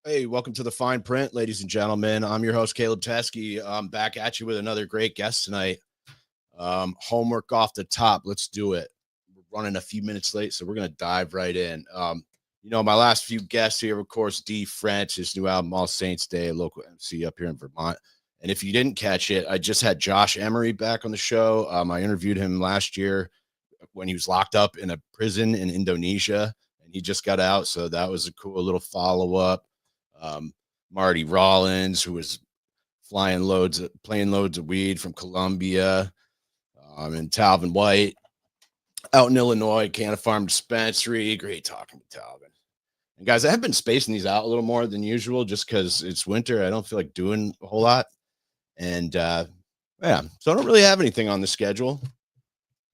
Hey, welcome to the Fine Print, ladies and gentlemen. I'm your host, Caleb Teskey. I'm back at you with another great guest tonight. Homework off the top. Let's do it. We're running a few minutes late, so we're going to dive right in. My last few guests here, of course, D. French, his new album, All Saints Day, a local MC up here in Vermont. And if you didn't catch it, I just had Josh Emery back on the show. I interviewed him last year when he was locked up in a prison in Indonesia, and he just got out. So that was a cool little follow-up. Marty Rollins, who was playing loads of weed from Colombia, and Talvin White out in Illinois, Canna Farm Dispensary. Great talking to Talvin. And guys, I have been spacing these out a little more than usual just because it's winter. I don't feel like doing a whole lot. And so I don't really have anything on the schedule.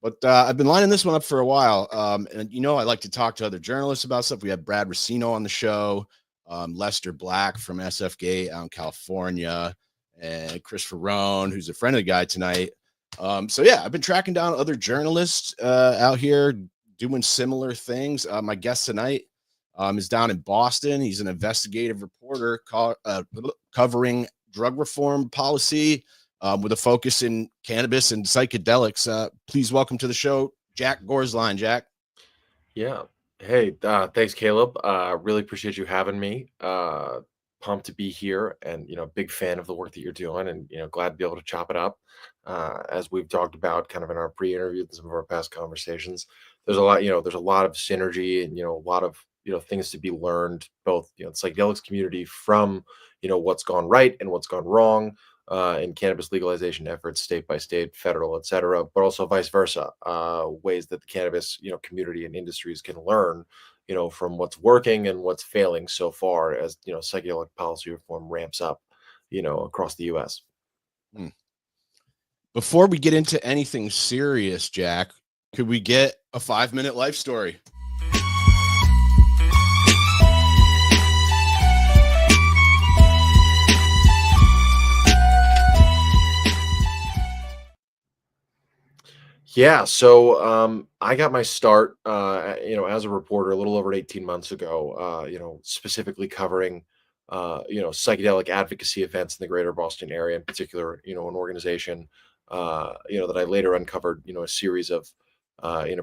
But I've been lining this one up for a while. And I like to talk to other journalists about stuff. We had Brad Racino on the show. Lester Black from SF Gate out in California, and Chris Ferrone, who's a friend of the guy tonight. I've been tracking down other journalists out here doing similar things. My guest tonight is down in Boston. He's an investigative reporter covering drug reform policy with a focus in cannabis and psychedelics. Please welcome to the show, Jack Gorsline. Jack. Yeah. Hey, thanks, Caleb. Really appreciate you having me. Pumped to be here, and big fan of the work that you're doing, and glad to be able to chop it up. As we've talked about, kind of in our pre-interview and some of our past conversations, there's a lot of synergy, and a lot of things to be learned, both the psychedelics community from what's gone right and what's gone wrong in cannabis legalization efforts, state by state, federal, et cetera, but also vice versa, ways that the cannabis, community and industries can learn, from what's working and what's failing so far as, psychedelic policy reform ramps up, across the U.S. Before we get into anything serious, Jack, could we get a 5-minute life story? Yeah, so I got my start, as a reporter a little over 18 months ago, specifically covering, psychedelic advocacy events in the greater Boston area, in particular, an organization, that I later uncovered, a series of,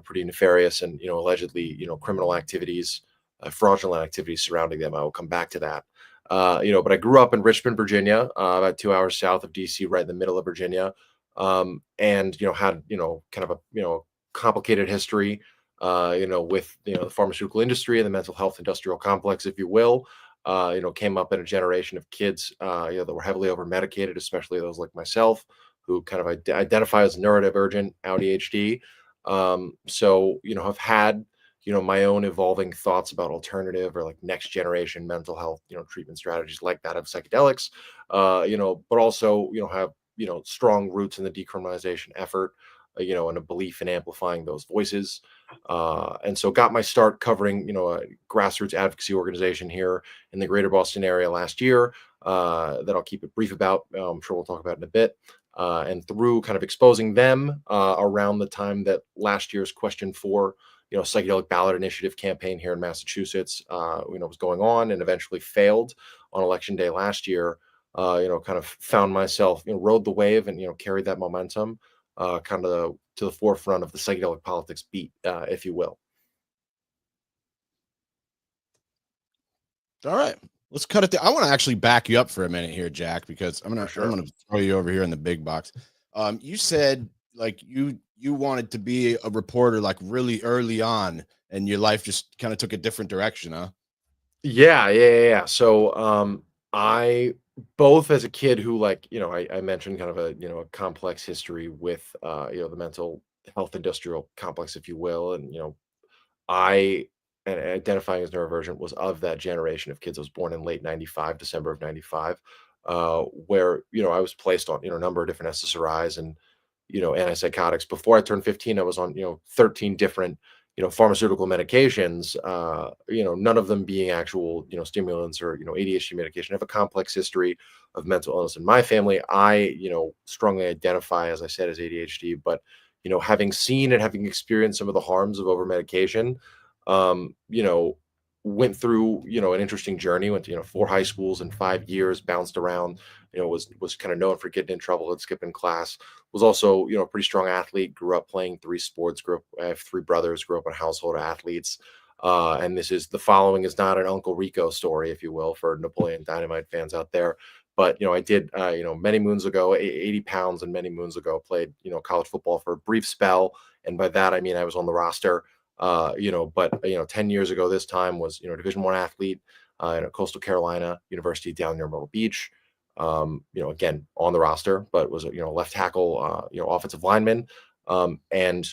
pretty nefarious and, allegedly, criminal activities, fraudulent activities surrounding them. I will come back to that. But I grew up in Richmond, Virginia, about 2 hours south of DC, right in the middle of Virginia. And had kind of a complicated history with the pharmaceutical industry and the mental health industrial complex, if you will. Came up in a generation of kids that were heavily over medicated, especially those like myself who kind of identify as neurodivergent, ADHD. Have had my own evolving thoughts about alternative or like next generation mental health treatment strategies like that of psychedelics, but also have strong roots in the decriminalization effort, and a belief in amplifying those voices. And so got my start covering, a grassroots advocacy organization here in the greater Boston area last year, that I'll keep it brief about. I'm sure we'll talk about in a bit. And through kind of exposing them around the time that last year's Question 4, psychedelic ballot initiative campaign here in Massachusetts, was going on and eventually failed on election day last year. Kind of found myself, rode the wave and, carried that momentum kind of to the forefront of the psychedelic politics beat, if you will. All right, let's cut it there. I want to actually back you up for a minute here, Jack, because I'm gonna throw you over here in the big box. You said like you wanted to be a reporter like really early on, and your life just kind of took a different direction, huh? Yeah. So I both as a kid who I mentioned kind of a complex history with the mental health industrial complex, if you will, and I and identifying as neurodivergent was of that generation of kids. I was born in late 95, December of 95, where I was placed on a number of different SSRIs and antipsychotics. Before I turned 15, I was on 13 different pharmaceutical medications, none of them being actual, stimulants or, ADHD medication. I have a complex history of mental illness in my family. I, strongly identify, as I said, as ADHD, but, having seen and having experienced some of the harms of over medication, went through, an interesting journey, went to, 4 high schools in 5 years, bounced around, was kind of known for getting in trouble and skipping class, was also, a pretty strong athlete, grew up playing 3 sports, I have 3 brothers, grew up in a household of athletes. And the following is not an Uncle Rico story, if you will, for Napoleon Dynamite fans out there. But, I did, many moons ago, 80 pounds and many moons ago, played, college football for a brief spell. And by that, I mean, I was on the roster. But 10 years ago, this time was, Division I athlete in a Coastal Carolina University down near Myrtle Beach. Again, on the roster, but was a, left tackle, offensive lineman. And,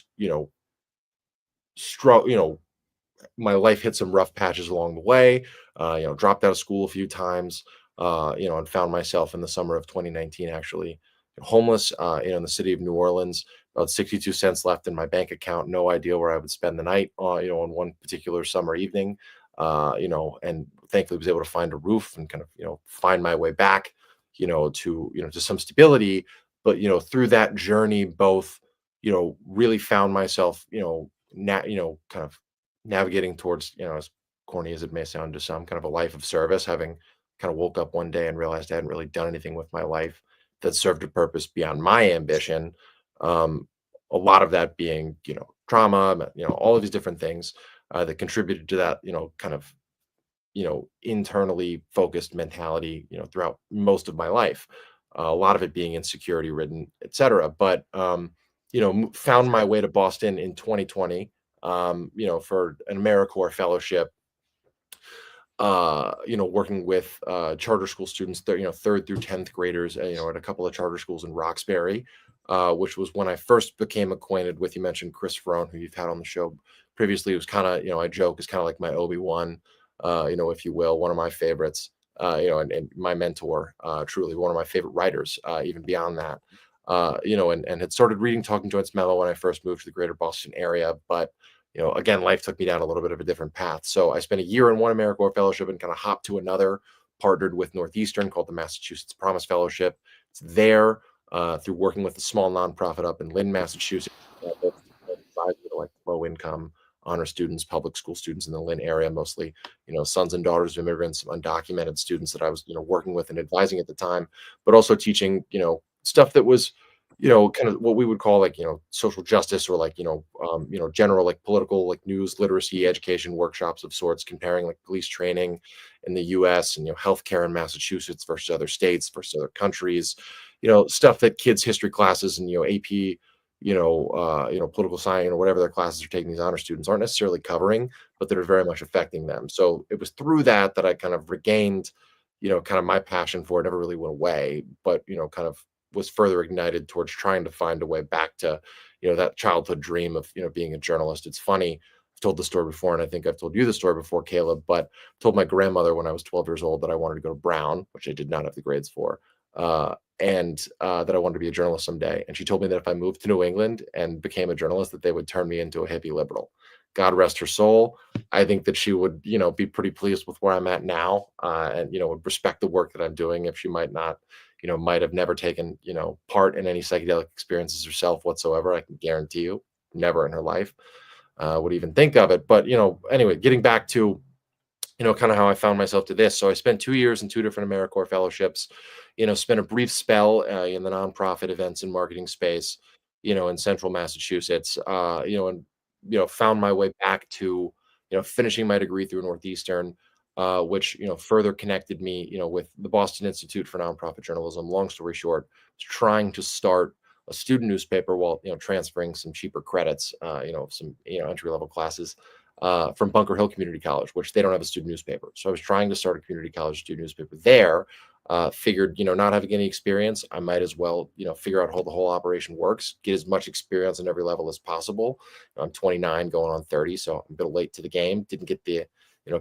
my life hit some rough patches along the way, dropped out of school a few times, and found myself in the summer of 2019, actually homeless, in the city of New Orleans, about 62 cents left in my bank account, no idea where I would spend the night, on one particular summer evening, and thankfully was able to find a roof and kind of, find my way back, to some stability. But, through that journey, both, really found myself, kind of navigating towards, as corny as it may sound to some, kind of a life of service, having kind of woke up one day and realized I hadn't really done anything with my life that served a purpose beyond my ambition. A lot of that being, trauma, all of these different things that contributed to that, kind of, internally focused mentality, throughout most of my life. A lot of it being insecurity ridden, etc. But, found my way to Boston in 2020, for an AmeriCorps fellowship, working with charter school students, third through 10th graders, at a couple of charter schools in Roxbury, which was when I first became acquainted with, you mentioned Chris Ferrone, who you've had on the show previously. It was kind of, I joke, is kind of like my Obi-Wan, if you will, one of my favorites, and my mentor, truly one of my favorite writers, even beyond that, and had started reading Talking Joints Memo when I first moved to the greater Boston area. But again, life took me down a little bit of a different path. So I spent a year in one AmeriCorps fellowship and kind of hopped to another, partnered with Northeastern, called the Massachusetts Promise Fellowship. It's there through working with a small nonprofit up in Lynn, Massachusetts, like low income honor students, public school students in the Lynn area, mostly, sons and daughters of immigrants, undocumented students that I was, working with and advising at the time, but also teaching, stuff that was, kind of what we would call like, social justice, or like, general like political, like news literacy education workshops of sorts, comparing like police training in the US and, healthcare in Massachusetts versus other states versus other countries, stuff that kids' history classes and, AP, political science or whatever their classes are taking, these honor students aren't necessarily covering, but that are very much affecting them. So it was through that that I kind of regained, kind of my passion for it. Never really went away, but, kind of was further ignited towards trying to find a way back to, that childhood dream of, being a journalist. It's funny. I've told the story before, and I think I've told you the story before, Caleb, but I told my grandmother when I was 12 years old that I wanted to go to Brown, which I did not have the grades for. And that I wanted to be a journalist someday. And she told me that if I moved to New England and became a journalist, that they would turn me into a hippie liberal. God rest her soul. I think that she would, be pretty pleased with where I'm at now, and, would respect the work that I'm doing. If she might not, might have never taken, part in any psychedelic experiences herself whatsoever, I can guarantee you, never in her life would even think of it. But, anyway, getting back to, kind of how I found myself to this. So I spent 2 years in 2 different AmeriCorps fellowships, spent a brief spell in the nonprofit events and marketing space, in central Massachusetts, and, found my way back to, finishing my degree through Northeastern, which, further connected me, with the Boston Institute for Nonprofit Journalism. Long story short, was trying to start a student newspaper while, transferring some cheaper credits, some, entry level classes from Bunker Hill Community College, which they don't have a student newspaper. So I was trying to start a community college student newspaper there. Figured, not having any experience, I might as well, figure out how the whole operation works, get as much experience on every level as possible. I'm 29 going on 30, so I'm a bit late to the game. Didn't get the,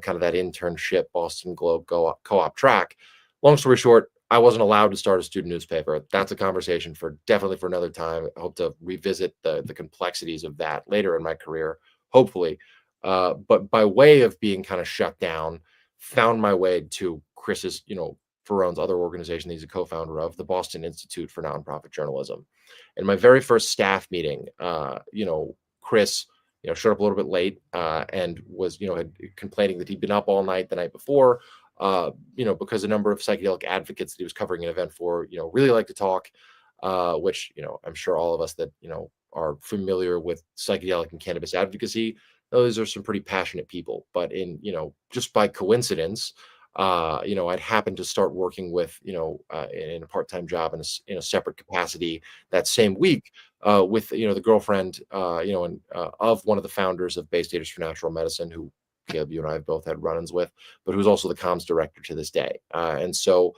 kind of that internship Boston Globe co-op track. Long story short, I wasn't allowed to start a student newspaper. That's a conversation for definitely for another time. I hope to revisit the complexities of that later in my career, hopefully. But by way of being kind of shut down, found my way to Chris's, Ferrone's other organization that he's a co-founder of, the Boston Institute for Nonprofit Journalism. And my very first staff meeting, Chris, showed up a little bit late, and was, had complaining that he'd been up all night the night before, because a number of psychedelic advocates that he was covering an event for, really like to talk, which, I'm sure all of us that, are familiar with psychedelic and cannabis advocacy, those are some pretty passionate people. But just by coincidence, I'd happened to start working with, in a part-time job in a separate capacity that same week, with, the girlfriend, of one of the founders of Base Daters for Natural Medicine, who Caleb, you and I have both had run-ins with, but who's also the comms director to this day. And so,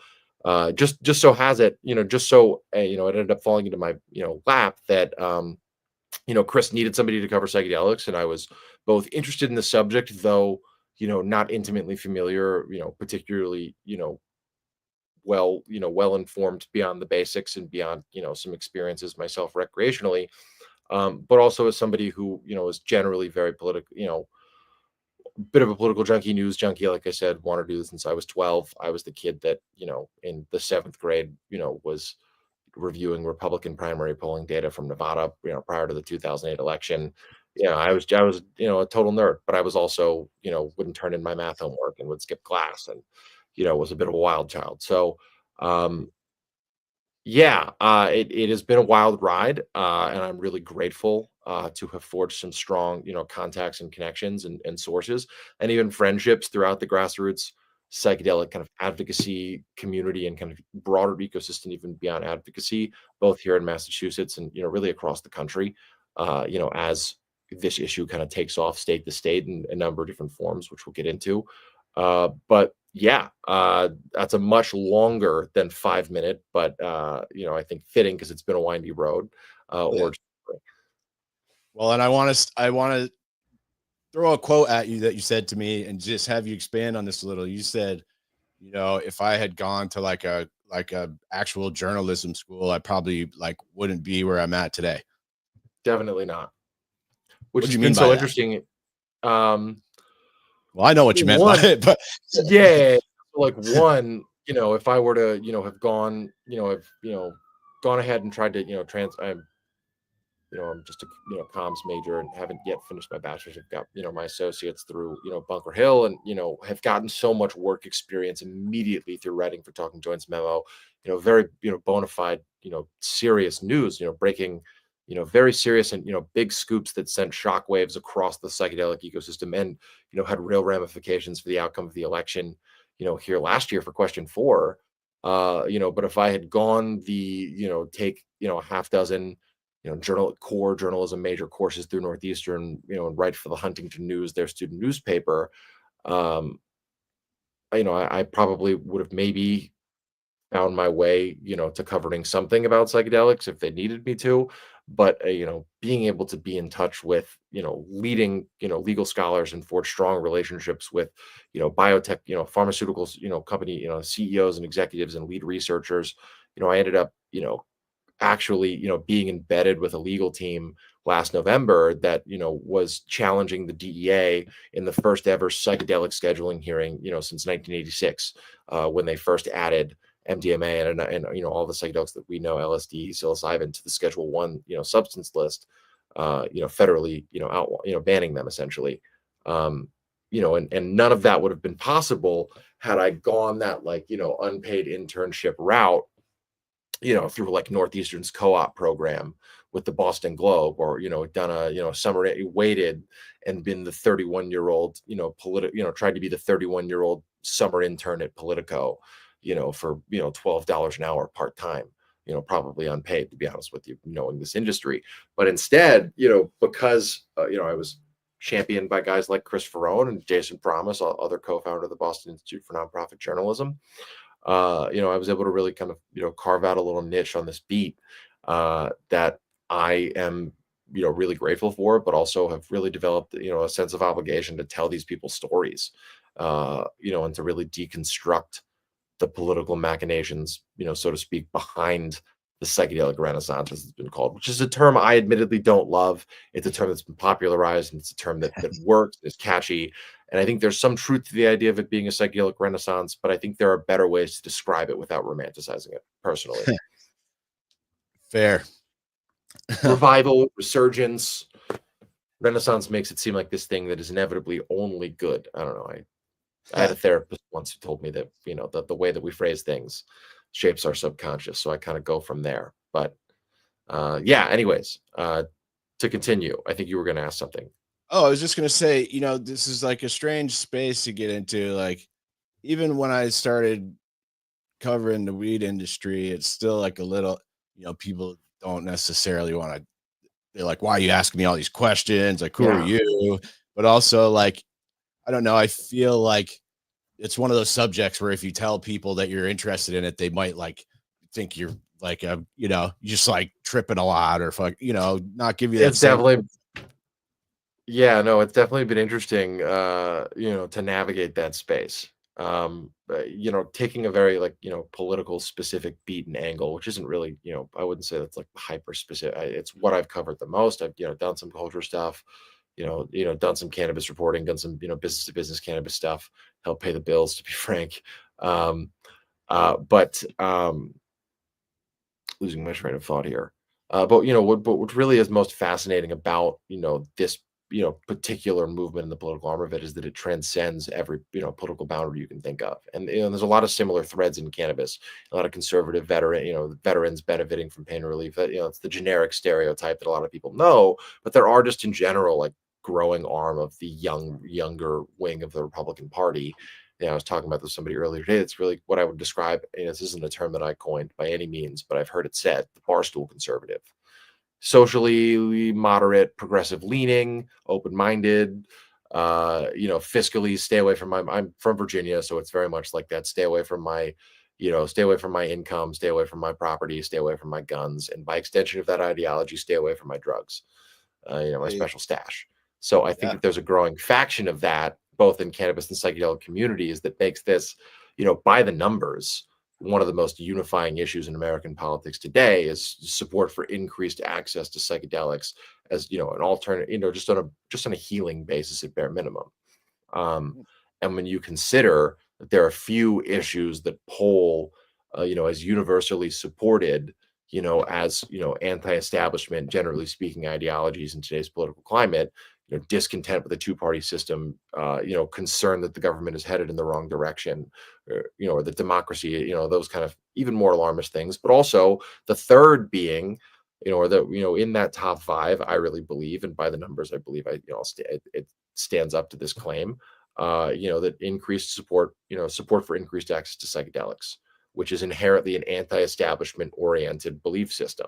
just so has it, it ended up falling into my, lap that, Chris needed somebody to cover psychedelics, and I was both interested in the subject, though, not intimately familiar, particularly, well informed beyond the basics and beyond, some experiences myself recreationally, but also as somebody who, is generally very political, bit of a political junkie, news junkie. Like I said, wanted to do this since I was 12. I was the kid that, in the 7th grade, was reviewing Republican primary polling data from Nevada, prior to the 2008 election. I was, a total nerd, but I was also, wouldn't turn in my math homework and would skip class, and, was a bit of a wild child. So, yeah, it has been a wild ride, and I'm really grateful, to have forged some strong, contacts and connections and sources, and even friendships throughout the grassroots psychedelic kind of advocacy community and kind of broader ecosystem, even beyond advocacy, both here in Massachusetts and, really across the country, as this issue kind of takes off state to state in a number of different forms, which we'll get into. But yeah, that's a much longer than 5 minute, but I think fitting because it's been a windy road. Yeah. Or Well, and I want to throw a quote at you that you said to me and just have you expand on this a little. You said, if I had gone to like a actual journalism school, I probably wouldn't be where I'm at today. definitely not. Which What do has you been mean by so that? interesting. Well, I know what you meant by One, it, but yeah, like one, if I were to, have gone, gone ahead and tried to, I'm just a comms major and haven't yet finished my bachelor's. I've got my associates through Bunker Hill, and have gotten so much work experience immediately through writing for Talking Joints Memo. Very bona fide serious news. Breaking very serious and big scoops that sent shockwaves across the psychedelic ecosystem, and had real ramifications for the outcome of the election. Here last year for question 4. But if I had gone take a half dozen core journalism major courses through Northeastern, and write for the Huntington News, their student newspaper, I probably would have maybe found my way, to covering something about psychedelics if they needed me to. But, being able to be in touch with, leading, legal scholars and forge strong relationships with, biotech, pharmaceuticals, company, CEOs and executives and lead researchers, I ended up, actually, being embedded with a legal team last November that, was challenging the DEA in the first ever psychedelic scheduling hearing, since 1986, when they first added MDMA and all the psychedelics that we know, LSD, psilocybin, to the Schedule 1, substance list, federally, banning them essentially. And none of that would have been possible had I gone that unpaid internship route, through Northeastern's co-op program with the Boston Globe, or, done a, summer, waited and been the 31-year-old, tried to be the 31-year-old summer intern at Politico, for, $12 an hour part-time, probably unpaid, to be honest with you, knowing this industry. But instead, because, I was championed by guys like Chris Ferrone and Jason Promise, other co-founder of the Boston Institute for Nonprofit Journalism, I was able to really kind of, carve out a little niche on this beat, that I am, really grateful for, but also have really developed, a sense of obligation to tell these people's stories, and to really deconstruct the political machinations, so to speak, behind the psychedelic renaissance, as it's been called, which is a term I admittedly don't love. It's a term that's been popularized, and it's a term that works, is catchy. And I think there's some truth to the idea of it being a psychedelic renaissance, but I think there are better ways to describe it without romanticizing it, personally. fair. Revival, resurgence, Renaissance makes it seem like this thing that is inevitably only good. I don't know. I had a therapist once who told me that, the way that we phrase things shapes our subconscious. So I kind of go from there. But yeah, anyways, to continue, I think you were going to ask something. Oh, I was just gonna say, this is like a strange space to get into. Like, even when I started covering the weed industry, it's still like a little, people don't necessarily want to. They're like, "Why are you asking me all these questions? Like, who are Yeah. you?" But also, like, I don't know. I feel like it's one of those subjects where if you tell people that you're interested in it, they might like think you're like you just like tripping a lot or fuck, not give you that It's same. definitely, yeah, no, it's definitely been interesting, to navigate that space. Taking a very like, political specific beat and angle, which isn't really, I wouldn't say that's like hyper specific. It's what I've covered the most. I've, done some culture stuff, done some cannabis reporting, done some, business to business cannabis stuff, help pay the bills, to be frank. Um, but losing my train of thought here. But what really is most fascinating about this particular movement in the political armor of it is that it transcends every political boundary you can think of, and there's a lot of similar threads in cannabis. A lot of conservative veterans benefiting from pain relief. It's the generic stereotype that a lot of people know, but there are just in general like growing arm of the younger wing of the Republican Party. I was talking about this with somebody earlier today. It's really what I would describe. This isn't a term that I coined by any means, but I've heard it said: the barstool conservative, socially moderate, progressive leaning, open-minded. Fiscally, stay away from my. I'm from Virginia, so it's very much like that. Stay away from my, stay away from my income, stay away from my property, stay away from my guns, and by extension of that ideology, stay away from my drugs. My Hey, special stash. So I think yeah. that there's a growing faction of that, both in cannabis and psychedelic communities, that makes this, by the numbers, one of the most unifying issues in American politics today is support for increased access to psychedelics as an alternate, just on a healing basis at bare minimum. Um, and when you consider that there are few issues that poll, as universally supported, as anti-establishment, generally speaking, ideologies in today's political climate, discontent with the two-party system, concern that the government is headed in the wrong direction, or the democracy, those kind of even more alarmist things. But also the third being, in that top five, I really believe, and by the numbers, I believe it stands up to this claim, that increased support for increased access to psychedelics, which is inherently an anti-establishment oriented belief system.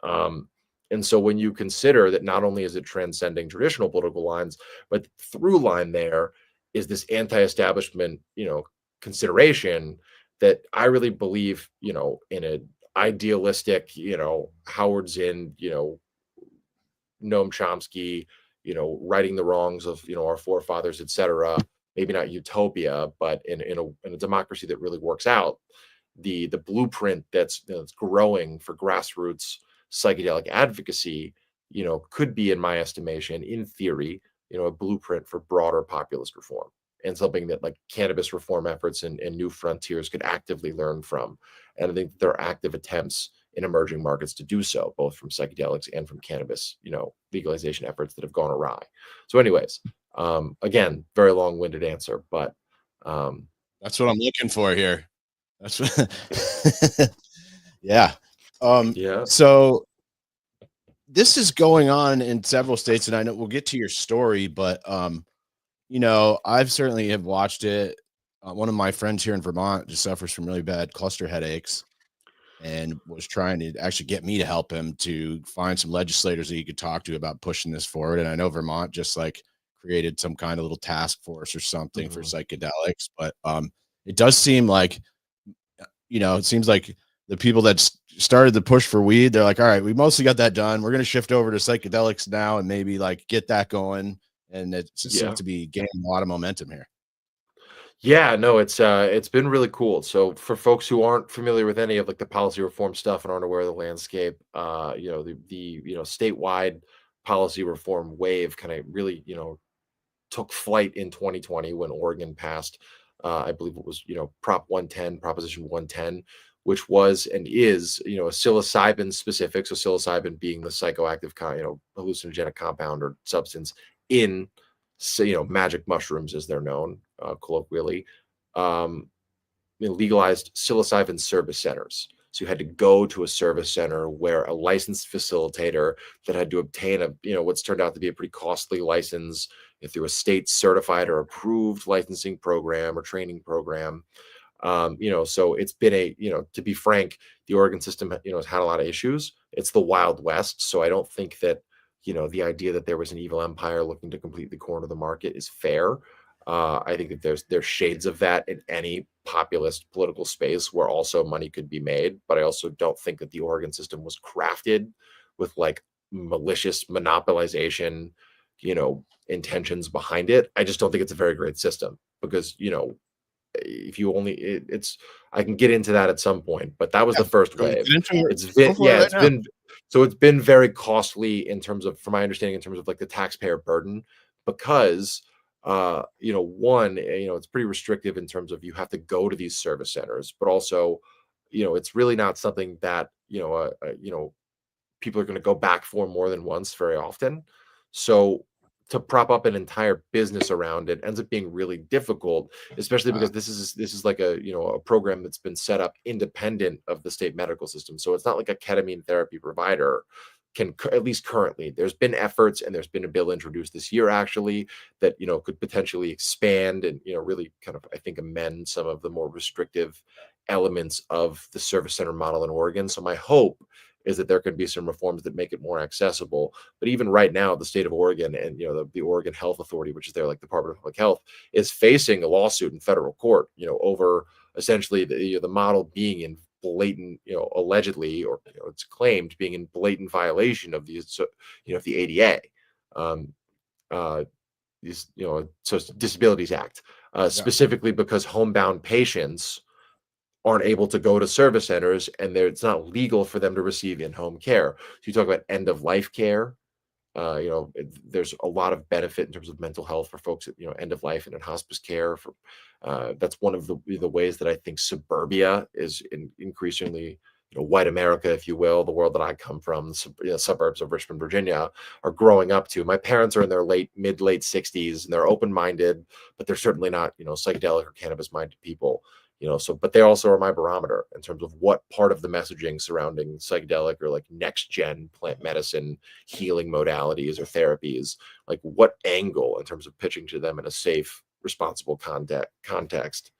Um, and so when you consider that not only is it transcending traditional political lines, but through line there is this anti-establishment, consideration that I really believe, in an idealistic, Howard Zinn, Noam Chomsky, righting the wrongs of our forefathers, etc. Maybe not utopia, but in a democracy that really works out, the blueprint that's growing for grassroots psychedelic advocacy, could be, in my estimation, in theory, a blueprint for broader populist reform, and something that like cannabis reform efforts and new frontiers could actively learn from. And I think there are active attempts in emerging markets to do so, both from psychedelics and from cannabis, legalization efforts that have gone awry. So, anyways, again, very long-winded answer, but That's what I'm looking for here. That's what. Yeah. yeah, So this is going on in several states, and I know we'll get to your story, but I've certainly have watched it. One of my friends here in Vermont just suffers from really bad cluster headaches and was trying to actually get me to help him to find some legislators that he could talk to about pushing this forward. And I know Vermont just like created some kind of little task force or something for mhm, psychedelics, but it does seem like, it seems like the people that started the push for weed, they're like, all right, we mostly got that done. We're going to shift over to psychedelics now and maybe like get that going. And it seems yeah. to be gaining a lot of momentum here. Yeah, no, it's been really cool. So for folks who aren't familiar with any of like the policy reform stuff and aren't aware of the landscape, the statewide policy reform wave kind of really, took flight in 2020 when Oregon passed, I believe it was, Proposition 110, which was and is, a psilocybin specific. So psilocybin being the psychoactive, hallucinogenic compound or substance in, magic mushrooms as they're known colloquially. Legalized psilocybin service centers. So you had to go to a service center where a licensed facilitator that had to obtain what's turned out to be a pretty costly license through a state certified or approved licensing program or training program. So it's been to be frank, the Oregon system, has had a lot of issues. It's the Wild West. So I don't think that, the idea that there was an evil empire looking to completely corner the market is fair. I think that there's shades of that in any populist political space where also money could be made. But I also don't think that the Oregon system was crafted with like malicious monopolization, intentions behind it. I just don't think it's a very great system because, if you only it's I can get into that at some point, but that was the first wave. It's been very costly in terms of, from my understanding, in terms of like the taxpayer burden, because one, it's pretty restrictive in terms of you have to go to these service centers, but also, it's really not something that, people are going to go back for more than once very often. So to prop up an entire business around it ends up being really difficult, especially because this is like a program that's been set up independent of the state medical system. So it's not like a ketamine therapy provider can, at least currently. There's been efforts, and there's been a bill introduced this year actually that could potentially expand and really kind of, I think, amend some of the more restrictive elements of the service center model in Oregon. So my hope is that there could be some reforms that make it more accessible. But even right now, the state of Oregon and the Oregon Health Authority, which is their like Department of Public Health, is facing a lawsuit in federal court, over essentially the model being in blatant, allegedly, or it's claimed being in blatant violation of the the ADA, so Disabilities Act, specifically because homebound patients aren't able to go to service centers, and it's not legal for them to receive in-home care. So you talk about end-of-life care. There's a lot of benefit in terms of mental health for folks at end of life and in hospice care. For that's one of the ways that I think suburbia is increasingly, white America, if you will, the world that I come from, the suburbs of Richmond, Virginia, are growing up to. My parents are in their mid late 60s, and they're open-minded, but they're certainly not psychedelic or cannabis-minded people. But they also are my barometer in terms of what part of the messaging surrounding psychedelic or like next gen plant medicine healing modalities or therapies, like what angle in terms of pitching to them in a safe, responsible context,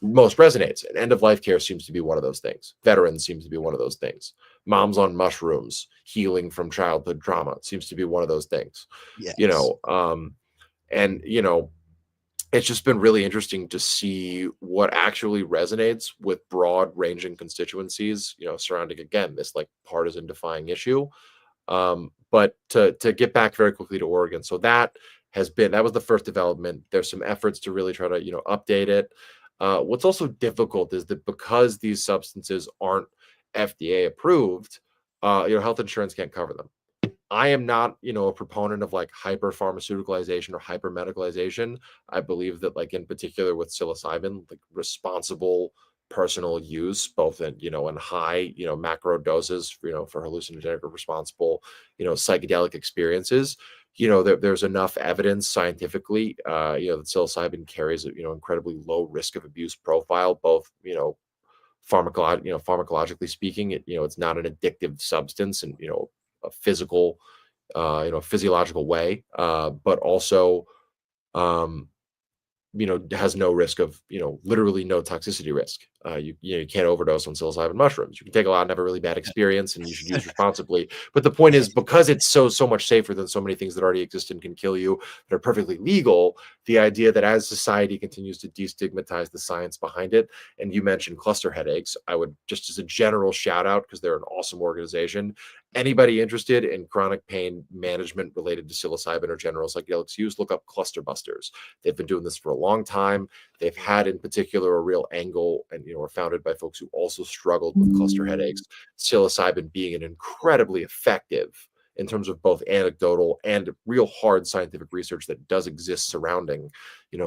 most resonates. And end of life care seems to be one of those things. Veterans seems to be one of those things. Moms on mushrooms, healing from childhood trauma seems to be one of those things. Yes. It's just been really interesting to see what actually resonates with broad ranging constituencies, surrounding, again, this like partisan defying issue. But to get back very quickly to Oregon. So that was the first development. There's some efforts to really try to, update it. What's also difficult is that because these substances aren't FDA approved, health insurance can't cover them. I am not, a proponent of like hyper pharmaceuticalization or hyper medicalization. I believe that, like in particular with psilocybin, like responsible personal use, both in, in high, macro doses, for hallucinogenic or responsible, psychedelic experiences, there's enough evidence scientifically, that psilocybin carries an, incredibly low risk of abuse profile, both, pharmacologically speaking. It's not an addictive substance and, a physical, physiological way, but also, has no risk of, literally no toxicity risk. You can't overdose on psilocybin mushrooms. You can take a lot and have a really bad experience, and you should use responsibly. But the point is, because it's so much safer than so many things that already exist and can kill you that are perfectly legal, the idea that as society continues to destigmatize the science behind it, and you mentioned cluster headaches, I would just, as a general shout out, because they're an awesome organization, anybody interested in chronic pain management related to psilocybin or general psychedelics use, look up Cluster Busters. They've been doing this for a long time. They've had in particular a real angle, and were founded by folks who also struggled with cluster headaches. Psilocybin being an incredibly effective in terms of both anecdotal and real hard scientific research that does exist surrounding,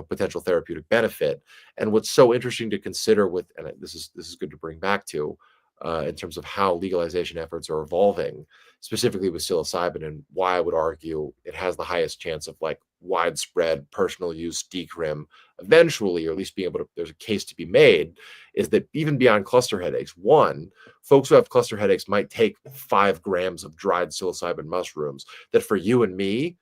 potential therapeutic benefit. And what's so interesting to consider with, and this is good to bring back to, in terms of how legalization efforts are evolving, specifically with psilocybin, and why I would argue it has the highest chance of like widespread personal use decrim eventually, or at least being able to, there's a case to be made, is that even beyond cluster headaches, one, folks who have cluster headaches might take 5 grams of dried psilocybin mushrooms that for you and me,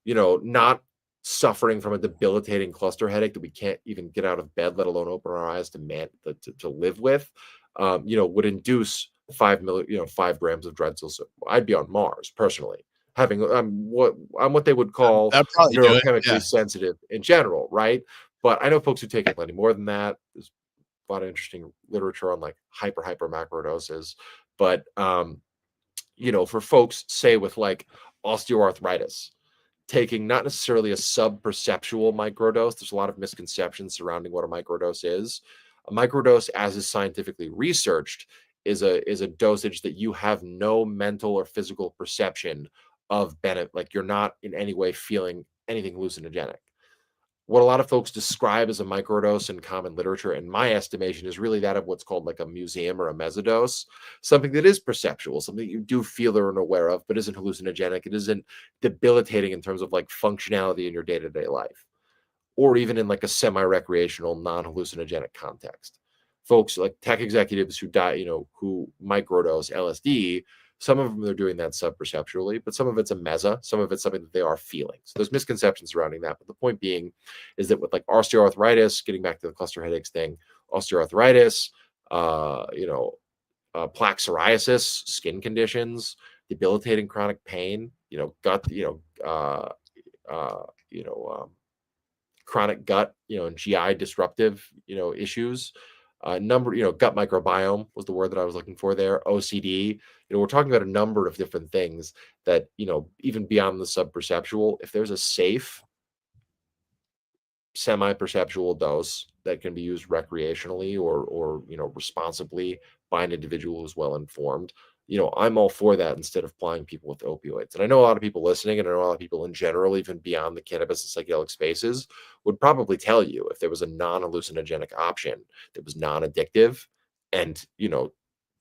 not suffering from a debilitating cluster headache that we can't even get out of bed, let alone open our eyes to live with, would induce 5 grams of dried psilocybin. I'd be on Mars personally, having what they would call That'd probably do it. neurochemically Yeah. sensitive in general, right? But I know folks who take it plenty more than that. There's a lot of interesting literature on like hyper macrodoses, but for folks, say with like osteoarthritis, taking not necessarily a sub-perceptual microdose. There's a lot of misconceptions surrounding what a microdose is. A microdose, as is scientifically researched, is a dosage that you have no mental or physical perception of benefit. Like you're not in any way feeling anything hallucinogenic. What a lot of folks describe as a microdose in common literature, in my estimation, is really that of what's called like a museum or a mesodose, something that is perceptual, something that you do feel or are aware of, but isn't hallucinogenic. It isn't debilitating in terms of like functionality in your day-to-day life, or even in like a semi-recreational, non-hallucinogenic context. Folks like tech executives who who microdose LSD, some of them are doing that sub-perceptually, but some of it's a mesa, some of it's something that they are feeling. So there's misconceptions surrounding that. But the point being is that with like osteoarthritis, getting back to the cluster headaches thing, osteoarthritis, plaque psoriasis, skin conditions, debilitating chronic pain, gut, chronic gut, and GI disruptive, issues. Gut microbiome was the word that I was looking for there. OCD. We're talking about a number of different things that, even beyond the sub-perceptual, if there's a safe semi-perceptual dose that can be used recreationally or responsibly by an individual who's well informed, I'm all for that instead of plying people with opioids. And I know a lot of people listening, and I know a lot of people in general, even beyond the cannabis and psychedelic spaces, would probably tell you if there was a non-hallucinogenic option that was non-addictive and,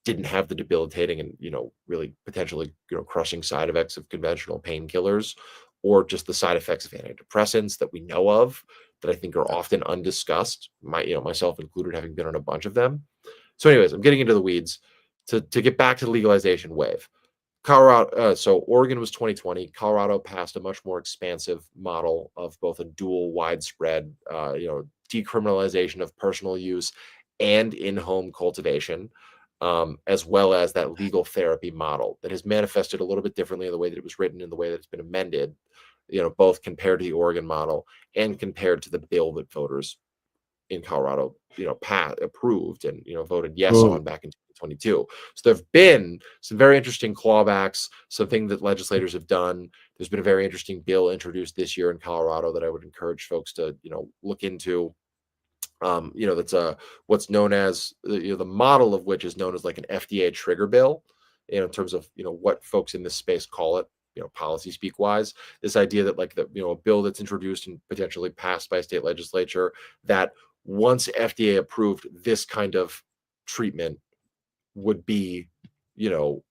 didn't have the debilitating and, really potentially, crushing side effects of conventional painkillers, or just the side effects of antidepressants that we know of that I think are often undiscussed, myself included, having been on a bunch of them. So anyways, I'm getting into the weeds. To get back to the legalization wave, Colorado, so Oregon was 2020. Colorado passed a much more expansive model of both a dual widespread, decriminalization of personal use and in-home cultivation, as well as that legal therapy model that has manifested a little bit differently in the way that it was written and the way that it's been amended, both compared to the Oregon model and compared to the bill that voters in Colorado, approved and, voted yes on back in 2022. So there have been some very interesting clawbacks, something that legislators have done. There's been a very interesting bill introduced this year in Colorado that I would encourage folks to, look into. That's what's known as the model of which is known as like an FDA trigger bill, in terms of what folks in this space call it, policy speak wise. This idea that like a bill that's introduced and potentially passed by a state legislature, that once FDA approved, this kind of treatment would be,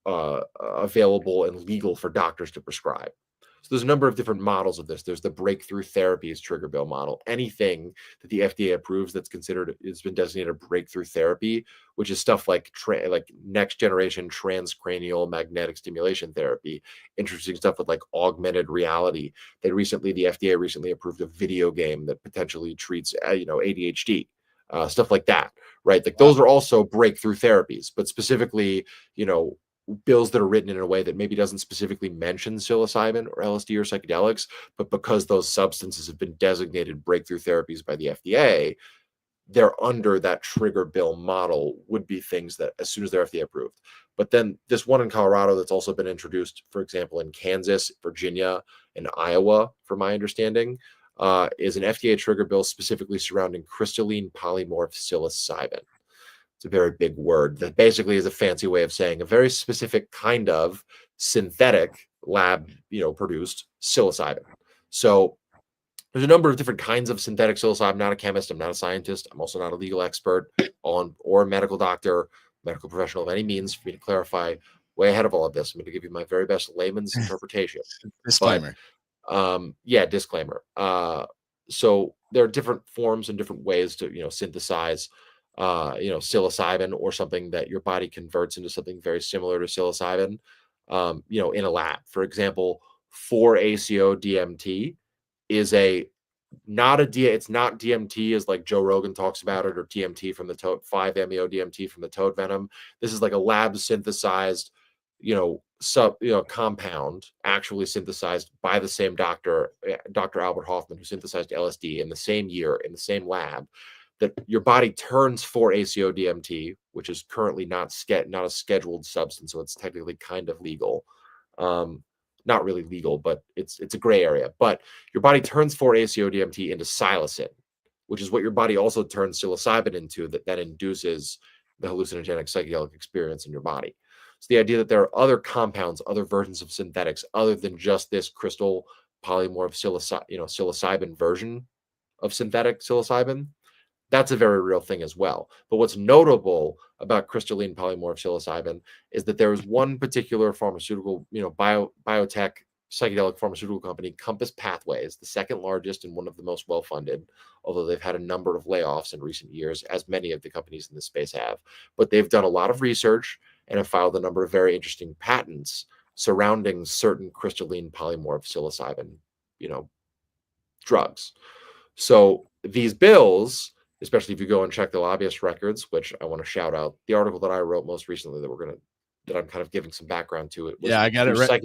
available and legal for doctors to prescribe. So there's a number of different models of this. There's the breakthrough therapies trigger bill model. Anything that the FDA approves that's considered, it's been designated breakthrough therapy, which is stuff like next generation transcranial magnetic stimulation therapy, interesting stuff with like augmented reality. The FDA recently approved a video game that potentially treats, ADHD, stuff like that, right? Like those are also breakthrough therapies, but specifically, bills that are written in a way that maybe doesn't specifically mention psilocybin or LSD or psychedelics, but because those substances have been designated breakthrough therapies by the FDA, they're under that trigger bill model, would be things that as soon as they're FDA approved. But then this one in Colorado that's also been introduced, for example, in Kansas, Virginia, and Iowa, from my understanding, is an FDA trigger bill specifically surrounding crystalline polymorph psilocybin. It's a very big word that basically is a fancy way of saying a very specific kind of synthetic lab, produced psilocybin. So there's a number of different kinds of synthetic psilocybin. I'm not a chemist. I'm not a scientist. I'm also not a legal expert or a medical doctor, medical professional of any means. For me to clarify, way ahead of all of this, I'm going to give you my very best layman's interpretation. Disclaimer. Yeah, disclaimer. So there are different forms and different ways to, synthesize, psilocybin, or something that your body converts into something very similar to psilocybin, in a lab. For example, 4-ACO DMT is it's not DMT as like Joe Rogan talks about it, or DMT from the toad, 5-MeO DMT from the toad venom. This is like a lab synthesized, compound, actually synthesized by the same doctor, Dr. Albert Hoffman, who synthesized LSD in the same year in the same lab. That your body turns 4-ACO DMT, which is currently not a scheduled substance, so it's technically kind of legal. Not really legal, but it's a gray area. But your body turns 4-ACO DMT into psilocin, which is what your body also turns psilocybin into, that induces the hallucinogenic psychedelic experience in your body. So the idea that there are other compounds, other versions of synthetics, other than just this crystal polymorph psilocybin version of synthetic psilocybin, that's a very real thing as well. But what's notable about crystalline polymorph psilocybin is that there is one particular pharmaceutical, biotech psychedelic pharmaceutical company, Compass Pathways, the second largest and one of the most well-funded, although they've had a number of layoffs in recent years, as many of the companies in this space have. But they've done a lot of research and have filed a number of very interesting patents surrounding certain crystalline polymorph psilocybin, drugs. So these bills, especially if you go and check the lobbyist records, which I want to shout out, the article that I wrote most recently that I'm kind of giving some background to it. I got it right.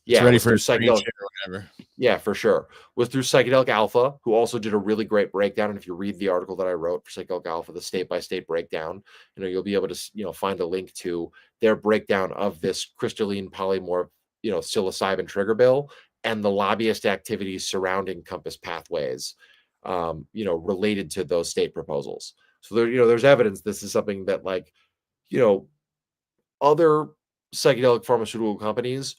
It's ready for psychedelic or whatever. Yeah, for sure. Was through Psychedelic Alpha, who also did a really great breakdown. And if you read the article that I wrote for Psychedelic Alpha, the state-by-state breakdown, you'll be able to, find a link to their breakdown of this crystalline polymorph, psilocybin trigger bill, and the lobbyist activities surrounding Compass Pathways, related to those state proposals. So there's evidence this is something that, like, other psychedelic pharmaceutical companies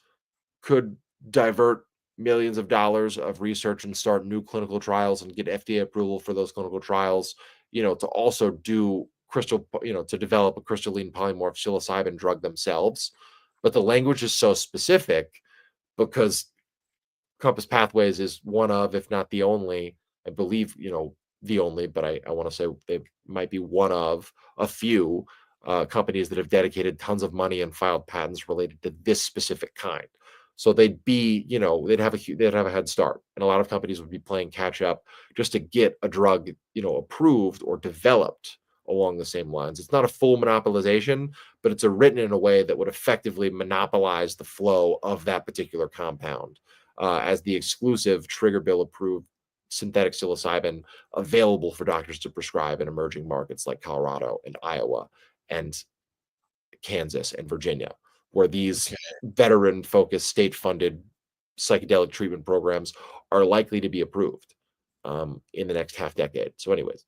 could divert millions of dollars of research and start new clinical trials and get FDA approval for those clinical trials, to also do to develop a crystalline polymorph psilocybin drug themselves. But the language is so specific because Compass Pathways is one of, if not the only, I believe, the only, but I want to say they might be one of a few companies that have dedicated tons of money and filed patents related to this specific kind. So they'd be, they'd have a head start, and a lot of companies would be playing catch up just to get a drug, approved or developed along the same lines. It's not a full monopolization, but it's written in a way that would effectively monopolize the flow of that particular compound as the exclusive trigger bill approved synthetic psilocybin available for doctors to prescribe in emerging markets like Colorado and Iowa and Kansas and Virginia, where these veteran-focused, state-funded psychedelic treatment programs are likely to be approved in the next half decade. So anyways.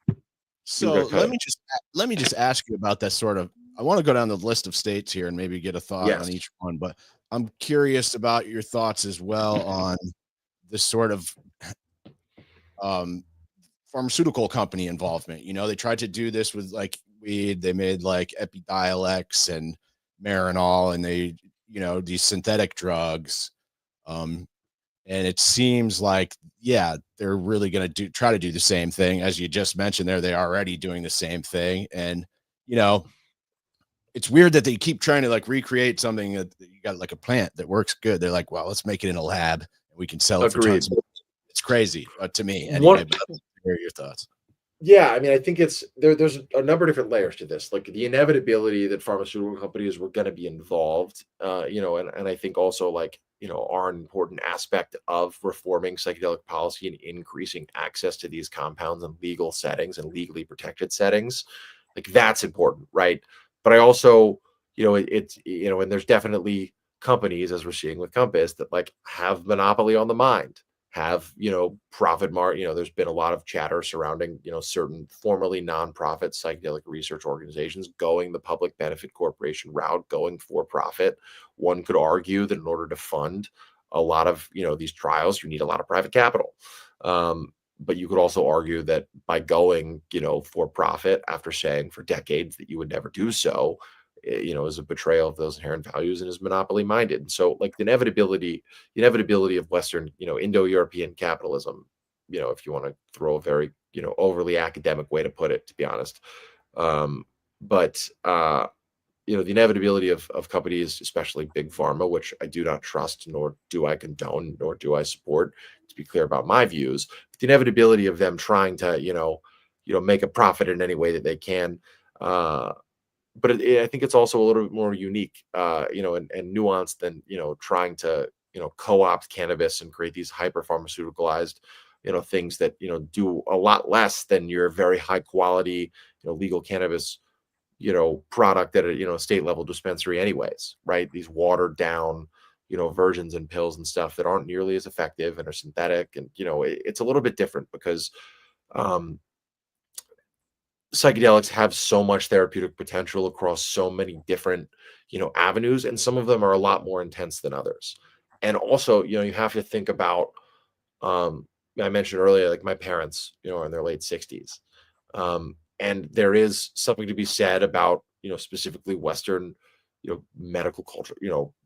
So let me just ask you about that sort of, I want to go down the list of states here and maybe get a thought on each one, but I'm curious about your thoughts as well on this sort of pharmaceutical company involvement. They tried to do this with like weed. They made like Epidiolex and Marinol, and they, these synthetic drugs. And it seems like, they're really going to try to do the same thing. As you just mentioned there, they're already doing the same thing. And, it's weird that they keep trying to like recreate something that you got like a plant that works good. They're like, well, let's make it in a lab and we can sell it for tons of money. It's crazy to me. Anyway, but I'd hear your thoughts. Yeah, I mean, I think there's a number of different layers to this, like the inevitability that pharmaceutical companies were going to be involved, and I think also are an important aspect of reforming psychedelic policy and increasing access to these compounds in legal settings and legally protected settings. Like that's important, right? But I also, and there's definitely companies, as we're seeing with Compass, that like have monopoly on the mind. have, profit there's been a lot of chatter surrounding, certain formerly nonprofit psychedelic research organizations going the public benefit corporation route, going for profit. One could argue that in order to fund a lot of, these trials, you need a lot of private capital. But you could also argue that by going, for profit after saying for decades that you would never do so, is a betrayal of those inherent values and is monopoly minded. And so, like, the inevitability of Western, Indo-European capitalism, if you want to throw a very, overly academic way to put it, to be honest. But the inevitability of companies, especially big pharma, which I do not trust, nor do I condone, nor do I support, to be clear about my views, the inevitability of them trying to, make a profit in any way that they can. But I think it's also a little bit more unique, and nuanced than, trying to, co-opt cannabis and create these hyper pharmaceuticalized, things that, do a lot less than your very high quality, legal cannabis, product at a, state level dispensary anyways, right? These watered down, versions and pills and stuff that aren't nearly as effective and are synthetic. And, it's a little bit different because, um, psychedelics have so much therapeutic potential across so many different, avenues, and some of them are a lot more intense than others. And also, you have to think about, um, I mentioned earlier, like my parents, are in their late 60s. And there is something to be said about, specifically Western, medical culture,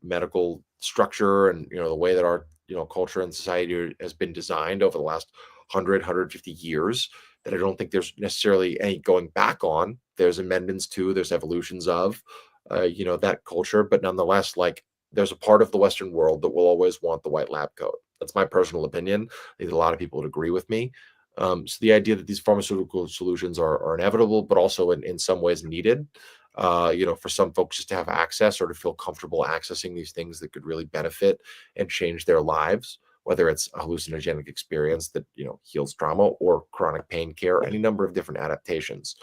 medical structure, and, the way that our, culture and society has been designed over the last 150 years, that I don't think there's necessarily any going back on. There's amendments to, there's evolutions of, that culture, but nonetheless, like, there's a part of the Western world that will always want the white lab coat. That's my personal opinion. I think a lot of people would agree with me. So the idea that these pharmaceutical solutions are inevitable, but also in some ways needed, for some folks just to have access or to feel comfortable accessing these things that could really benefit and change their lives, whether it's a hallucinogenic experience that, heals trauma, or chronic pain care, any number of different adaptations.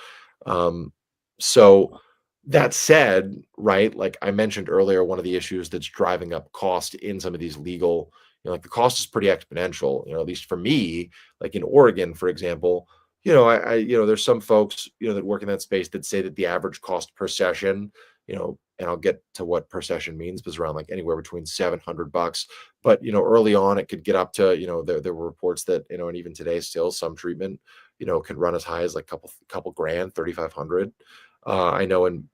So that said, right, like I mentioned earlier, one of the issues that's driving up cost in some of these legal, like the cost is pretty exponential, at least for me, like in Oregon, for example, there's some folks, that work in that space that say that the average cost per session, and I'll get to what per session means, but it's around like anywhere between $700. But, early on it could get up to, there were reports that, and even today still some treatment, can run as high as like couple grand, 3,500. I know in,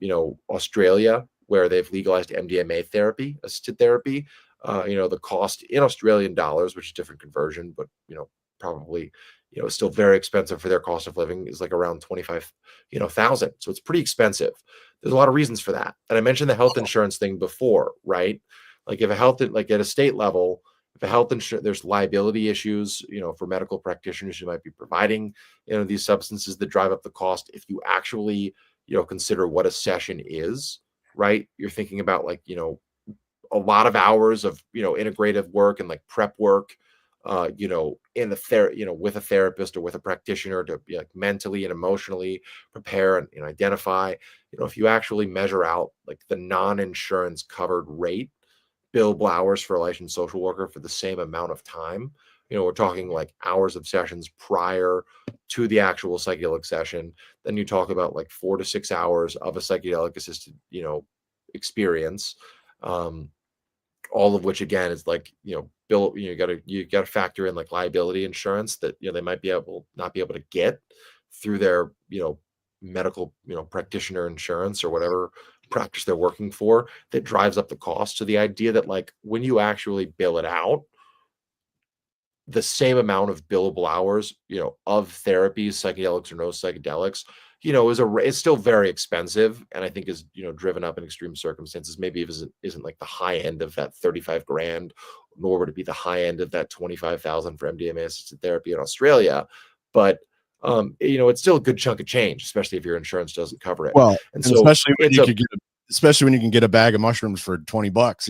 Australia, where they've legalized MDMA therapy, assisted therapy, the cost in Australian dollars, which is different conversion, but, probably, still very expensive for their cost of living, is like around 25, thousand. So it's pretty expensive. There's a lot of reasons for that. And I mentioned the health insurance thing before, right? Like if like at a state level, if a health insurance, there's liability issues, for medical practitioners who might be providing, these substances that drive up the cost. If you actually, consider what a session is, right? You're thinking about like, a lot of hours of, integrative work and like prep work, in the with a therapist or with a practitioner to be like mentally and emotionally prepare and, identify, if you actually measure out like the non-insurance covered rate, billable hours for a licensed social worker for the same amount of time, we're talking like hours of sessions prior to the actual psychedelic session. Then you talk about like 4 to 6 hours of a psychedelic assisted, experience. All of which again is like, bill, you gotta factor in like liability insurance that, they might not be able to get through their, medical, practitioner insurance or whatever practice they're working for, that drives up the cost. So the idea that like when you actually bill it out, the same amount of billable hours, of therapies, psychedelics or no psychedelics, is still very expensive, and I think is, driven up in extreme circumstances. Maybe it isn't like the high end of that 35 grand, nor would it be the high end of that 25,000 for MDMA assisted therapy in Australia. But it's still a good chunk of change, especially if your insurance doesn't cover it. Well, And and so especially when you can get a bag of mushrooms for $20.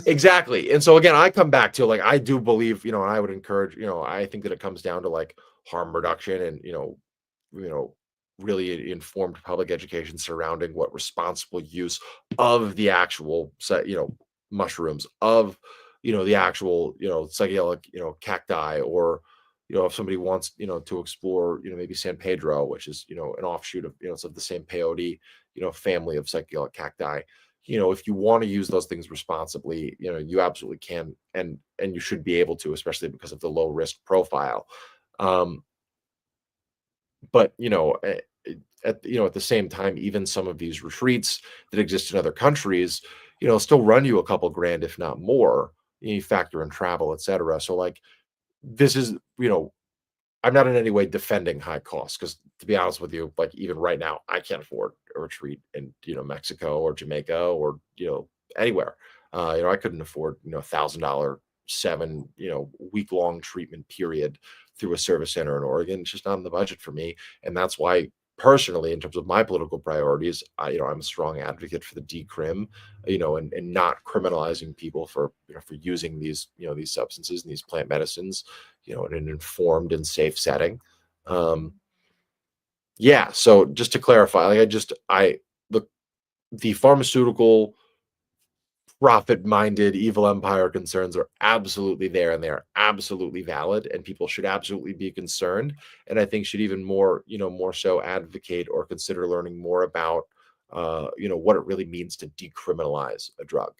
exactly. And so again, I come back to like, I do believe, and I would encourage, I think that it comes down to like harm reduction and, really informed public education surrounding what responsible use of the actual, mushrooms, of the actual, psychedelic, cacti, or, if somebody wants, to explore, maybe San Pedro, which is, an offshoot of, it's of the same peyote, family of psychedelic cacti. If you want to use those things responsibly, you absolutely can, and you should be able to, especially because of the low risk profile. But at the same time, even some of these retreats that exist in other countries, still run you a couple grand, if not more. You factor in travel, etc. So like, this is, I'm not in any way defending high costs, because to be honest with you, like even right now, I can't afford a retreat in Mexico or Jamaica or anywhere. I couldn't afford $1,000 7 week long treatment period through a service center in Oregon. It's just not in the budget for me, and that's why personally, in terms of my political priorities, I'm a strong advocate for the decrim, and not criminalizing people for for using these these substances and these plant medicines, in an informed and safe setting. Yeah. So just to clarify, like the pharmaceutical profit-minded evil empire concerns are absolutely there, and they are absolutely valid, and people should absolutely be concerned, and I think should even more more so advocate or consider learning more about what it really means to decriminalize a drug.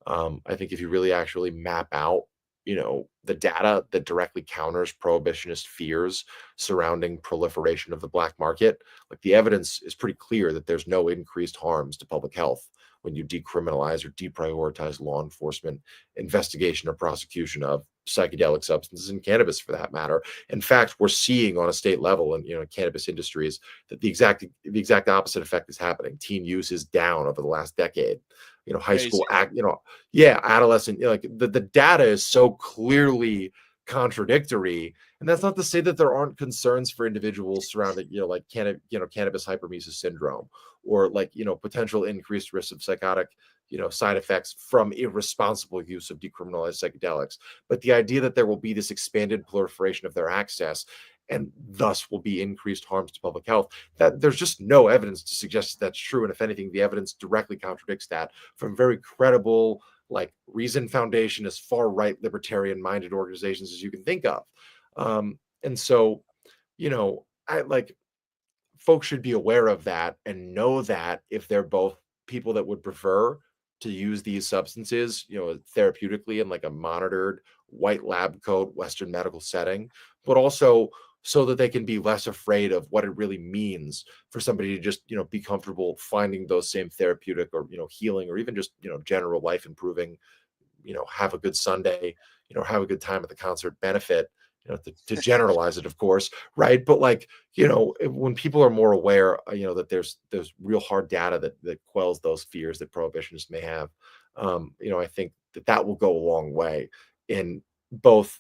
I think if you really actually map out, the data that directly counters prohibitionist fears surrounding proliferation of the black market, like the evidence is pretty clear that there's no increased harms to public health when you decriminalize or deprioritize law enforcement investigation or prosecution of psychedelic substances and cannabis, for that matter. In fact, we're seeing on a state level in cannabis industries that the exact opposite effect is happening. Teen use is down over the last decade. High school adolescent, like the data is so clearly contradictory. And that's not to say that there aren't concerns for individuals surrounding like cannabis hypermesis syndrome, or like potential increased risk of psychotic side effects from irresponsible use of decriminalized psychedelics. But the idea that there will be this expanded proliferation of their access, and thus will be increased harms to public health, that there's just no evidence to suggest that's true. And if anything, the evidence directly contradicts that from very credible, like Reason Foundation, as far right libertarian minded organizations as you can think of. And so I like, folks should be aware of that and know that if they're both people that would prefer to use these substances therapeutically in like a monitored white lab coat Western medical setting, but also so that they can be less afraid of what it really means for somebody to just be comfortable finding those same therapeutic or healing, or even just general life improving, have a good Sunday, have a good time at the concert benefit, to generalize it, of course, right? But like, when people are more aware, that there's real hard data that quells those fears that prohibitionists may have, I think that will go a long way in both.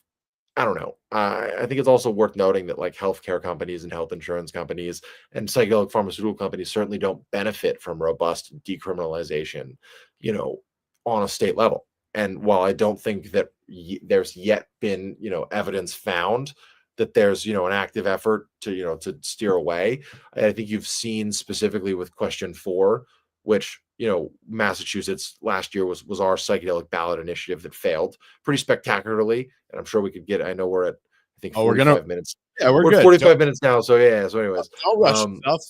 I don't know. I think it's also worth noting that like healthcare companies and health insurance companies and psychedelic pharmaceutical companies certainly don't benefit from robust decriminalization, on a state level. And while I don't think that there's yet been, evidence found that there's, an active effort to, to steer away, I think you've seen specifically with question 4, which, Massachusetts last year was our psychedelic ballot initiative that failed pretty spectacularly. And I'm sure we could get, I know we're at, I think 45 minutes. Yeah, we're We're good. at 45 minutes now. So yeah. So anyways, don't rush stuff.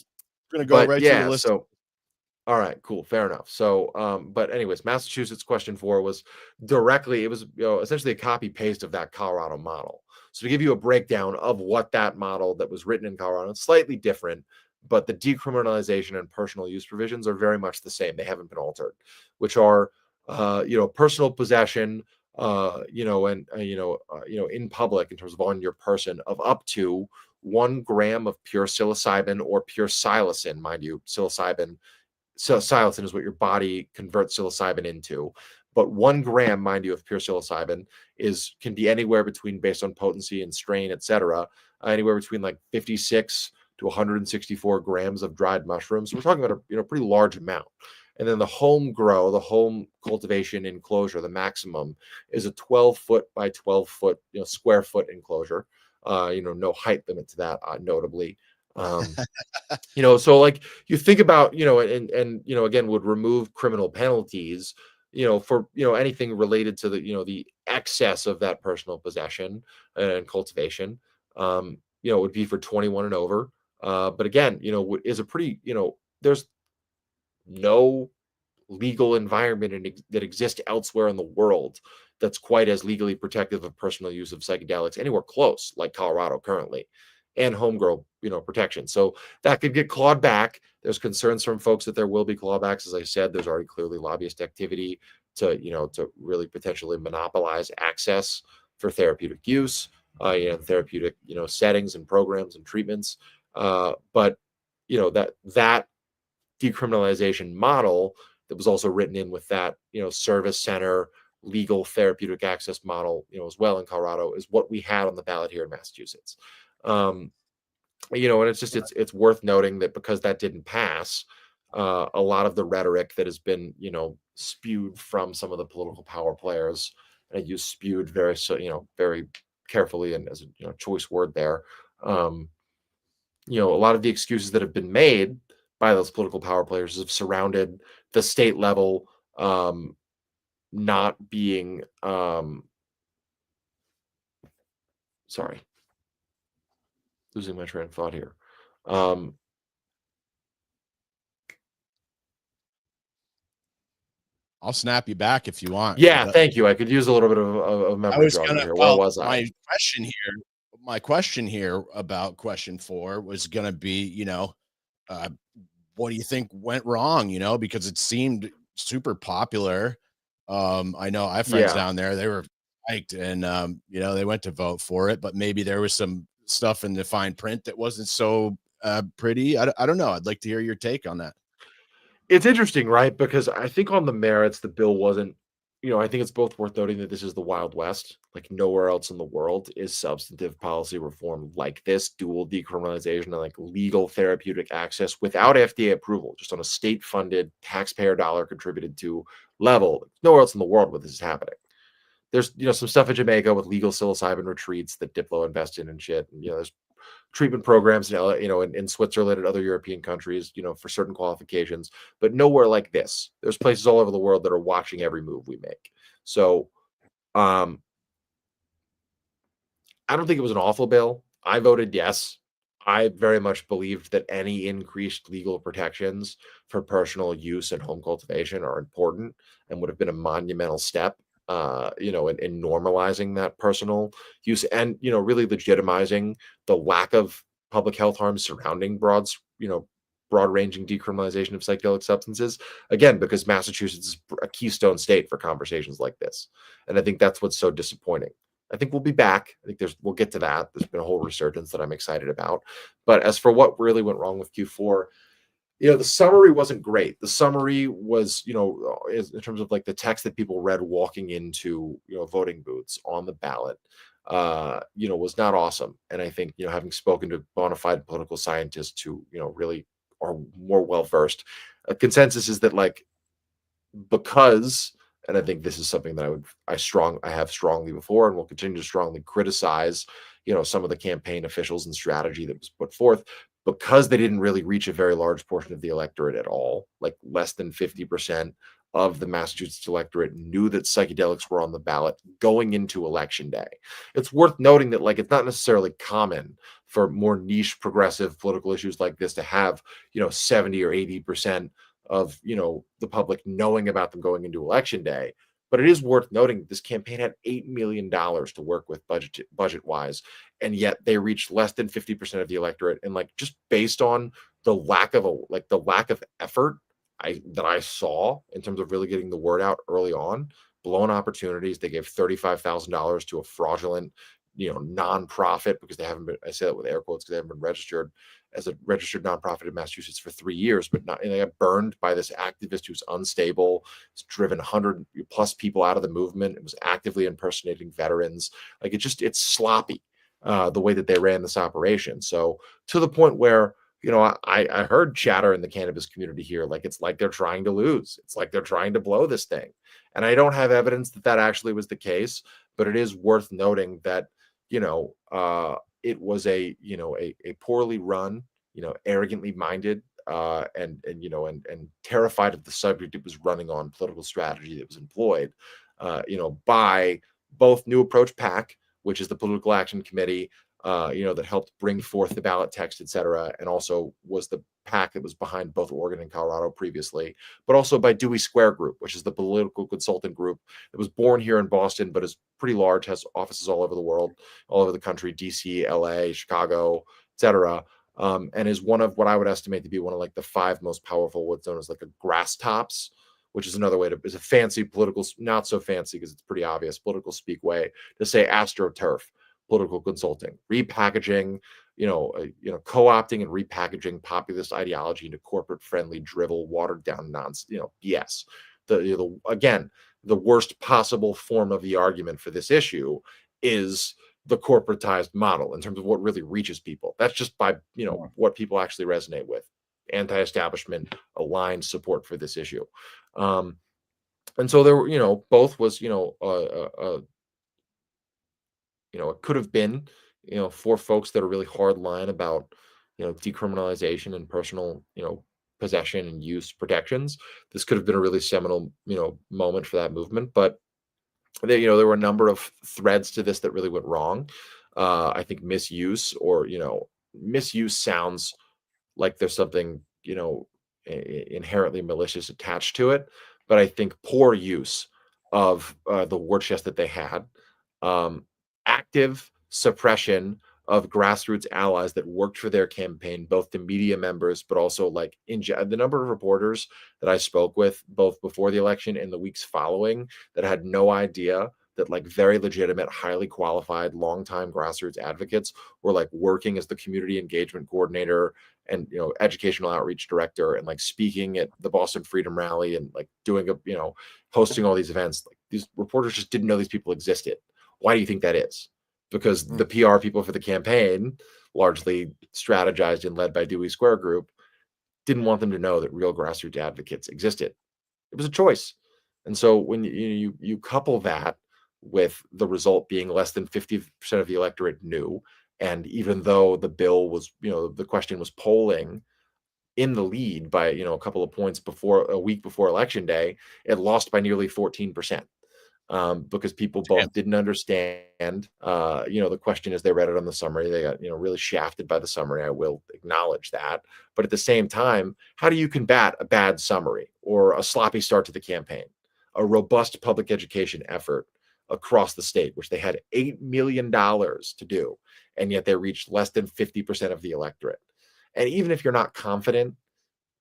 We're going to go right to the list. So all right, cool. Fair enough. So, but anyways, Massachusetts question 4 was directly, it was essentially a copy paste of that Colorado model. So to give you a breakdown of what that model that was written in Colorado, it's slightly different, but the decriminalization and personal use provisions are very much the same. They haven't been altered, which are, personal possession, in public in terms of on your person, of up to 1 gram of pure psilocybin or pure psilocin, mind you, psilocybin is what your body converts psilocybin into, but 1 gram, mind you, of pure psilocybin can be anywhere between, based on potency and strain, etc., anywhere between like 56 to 164 grams of dried mushrooms. So we're talking about a pretty large amount. And then the home cultivation enclosure, the maximum, is a 12-foot by 12-foot square foot enclosure. No height limit to that, notably. So like you think about, and again, would remove criminal penalties, for, anything related to the excess of that personal possession and cultivation, it would be for 21 and over. But again, is a pretty, there's no legal environment that exists elsewhere in the world that's quite as legally protective of personal use of psychedelics anywhere close, like Colorado currently, and homegrown, protection. So that could get clawed back. There's concerns from folks that there will be clawbacks. As I said, there's already clearly lobbyist activity to really potentially monopolize access for therapeutic use, therapeutic, settings and programs and treatments. But that decriminalization model that was also written in with that, service center, legal therapeutic access model, as well in Colorado, is what we had on the ballot here in Massachusetts. And it's worth noting that because that didn't pass, a lot of the rhetoric that has been, spewed from some of the political power players, and I use spewed very very carefully and as a choice word there. A lot of the excuses that have been made by those political power players have surrounded the state level not being sorry, losing my train of thought here. I'll snap you back if you want. Yeah, thank you. I could use a little bit of memory jog here. Where was I? My question here about question 4 was going to be, what do you think went wrong? Because it seemed super popular. I know I have friends down there, they were psyched, and they went to vote for it, but maybe there was some stuff in the fine print that wasn't so pretty. I don't know. I'd like to hear your take on that. It's interesting, right? Because I think on the merits, the bill wasn't, I think it's both worth noting that this is the Wild West. Like nowhere else in the world is substantive policy reform like this, dual decriminalization and like legal therapeutic access without FDA approval, just on a state-funded, taxpayer dollar contributed to level. Nowhere else in the world where this is happening. There's, some stuff in Jamaica with legal psilocybin retreats that Diplo invested in and shit. And, there's treatment programs, in Switzerland and other European countries, for certain qualifications, but nowhere like this. There's places all over the world that are watching every move we make. So, I don't think it was an awful bill. I voted yes. I very much believed that any increased legal protections for personal use and home cultivation are important and would have been a monumental step, in normalizing that personal use and, really legitimizing the lack of public health harm surrounding broad-ranging decriminalization of psychedelic substances. Again, because Massachusetts is a keystone state for conversations like this. And I think that's what's so disappointing. I think we'll be back. I think we'll get to that. There's been a whole resurgence that I'm excited about. But as for what really went wrong with Q4, the summary wasn't great. The summary was, in terms of like the text that people read walking into, voting booths on the ballot, was not awesome. And I think, having spoken to bona fide political scientists who, really are more well-versed, a consensus is that like, because, and I think this is something that I have strongly before and will continue to strongly criticize, some of the campaign officials and strategy that was put forth, because they didn't really reach a very large portion of the electorate at all. Like less than 50% of the Massachusetts electorate knew that psychedelics were on the ballot going into election day. It's worth noting that like it's not necessarily common for more niche progressive political issues like this to have, 70 or 80% of, the public knowing about them going into election day. But it is worth noting that this campaign had $8 million to work with budget wise, and yet they reached less than 50% of the electorate. And like just based on the lack of effort that I saw in terms of really getting the word out early on, blown opportunities. They gave $35,000 to a fraudulent, nonprofit because they haven't been. I say that with air quotes because they haven't been registered as a registered nonprofit in Massachusetts for 3 years, but not, and they got burned by this activist who's unstable. It's driven 100 plus people out of the movement. It was actively impersonating veterans. Like it's sloppy, the way that they ran this operation. So to the point where, I heard chatter in the cannabis community here, like it's like they're trying to lose. It's like they're trying to blow this thing. And I don't have evidence that that actually was the case, but it is worth noting that, it was a poorly run, arrogantly minded and terrified of the subject it was running on, political strategy that was employed, by both New Approach PAC, which is the Political Action Committee, that helped bring forth the ballot text, et cetera, and also was the PAC that was behind both Oregon and Colorado previously, but also by Dewey Square Group, which is the political consultant group that was born here in Boston, but is pretty large, has offices all over the world, all over the country, DC, LA, Chicago, et cetera, and is one of what I would estimate to be one of like the 5 most powerful, what's known as like a grass tops, which is another way to, is a fancy political, not so fancy because it's pretty obvious, political speak way to say AstroTurf, political consulting, repackaging, co-opting and repackaging populist ideology into corporate-friendly, drivel, watered-down nonsense, BS. Again, the worst possible form of the argument for this issue is the corporatized model in terms of what really reaches people. That's just by what people actually resonate with. Anti-establishment, aligned support for this issue. And so there were, both was, it could have been, for folks that are really hard line about, decriminalization and personal, possession and use protections. This could have been a really seminal, moment for that movement. But there were a number of threads to this that really went wrong. I think misuse sounds like there's something, inherently malicious attached to it. But I think poor use of the war chest that they had, active suppression of grassroots allies that worked for their campaign, both the media members, but also like the number of reporters that I spoke with both before the election and the weeks following that had no idea that like very legitimate, highly qualified, longtime grassroots advocates were like working as the community engagement coordinator and educational outreach director and like speaking at the Boston Freedom Rally and like doing hosting all these events. Like these reporters just didn't know these people existed. Why do you think that is? Because the PR people for the campaign, largely strategized and led by Dewey Square Group, didn't want them to know that real grassroots advocates existed. It was a choice. And so when you couple that with the result being less than 50% of the electorate knew, and even though the bill was, the question was polling in the lead by, a couple of points a week before election day, it lost by nearly 14%. Because people both didn't understand, the question as they read it on the summary. They got, really shafted by the summary. I will acknowledge that. But at the same time, how do you combat a bad summary or a sloppy start to the campaign? A robust public education effort across the state, which they had $8 million to do, and yet they reached less than 50% of the electorate. And even if you're not confident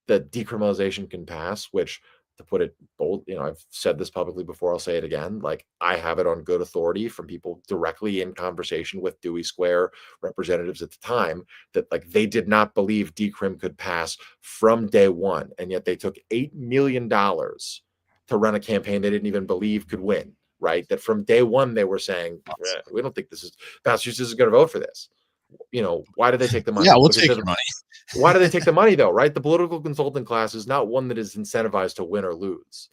that decriminalization can pass, which, to put it bold, I've said this publicly before, I'll say it again, like I have it on good authority from people directly in conversation with Dewey Square representatives at the time that like they did not believe decrim could pass from day one. And yet they took $8 million to run a campaign they didn't even believe could win, right? That from day one, they were saying, we don't think Massachusetts is going to vote for this. Why did they take the money? Yeah, we'll take your money. Why do they take the money though, right? The political consultant class is not one that is incentivized to win or lose.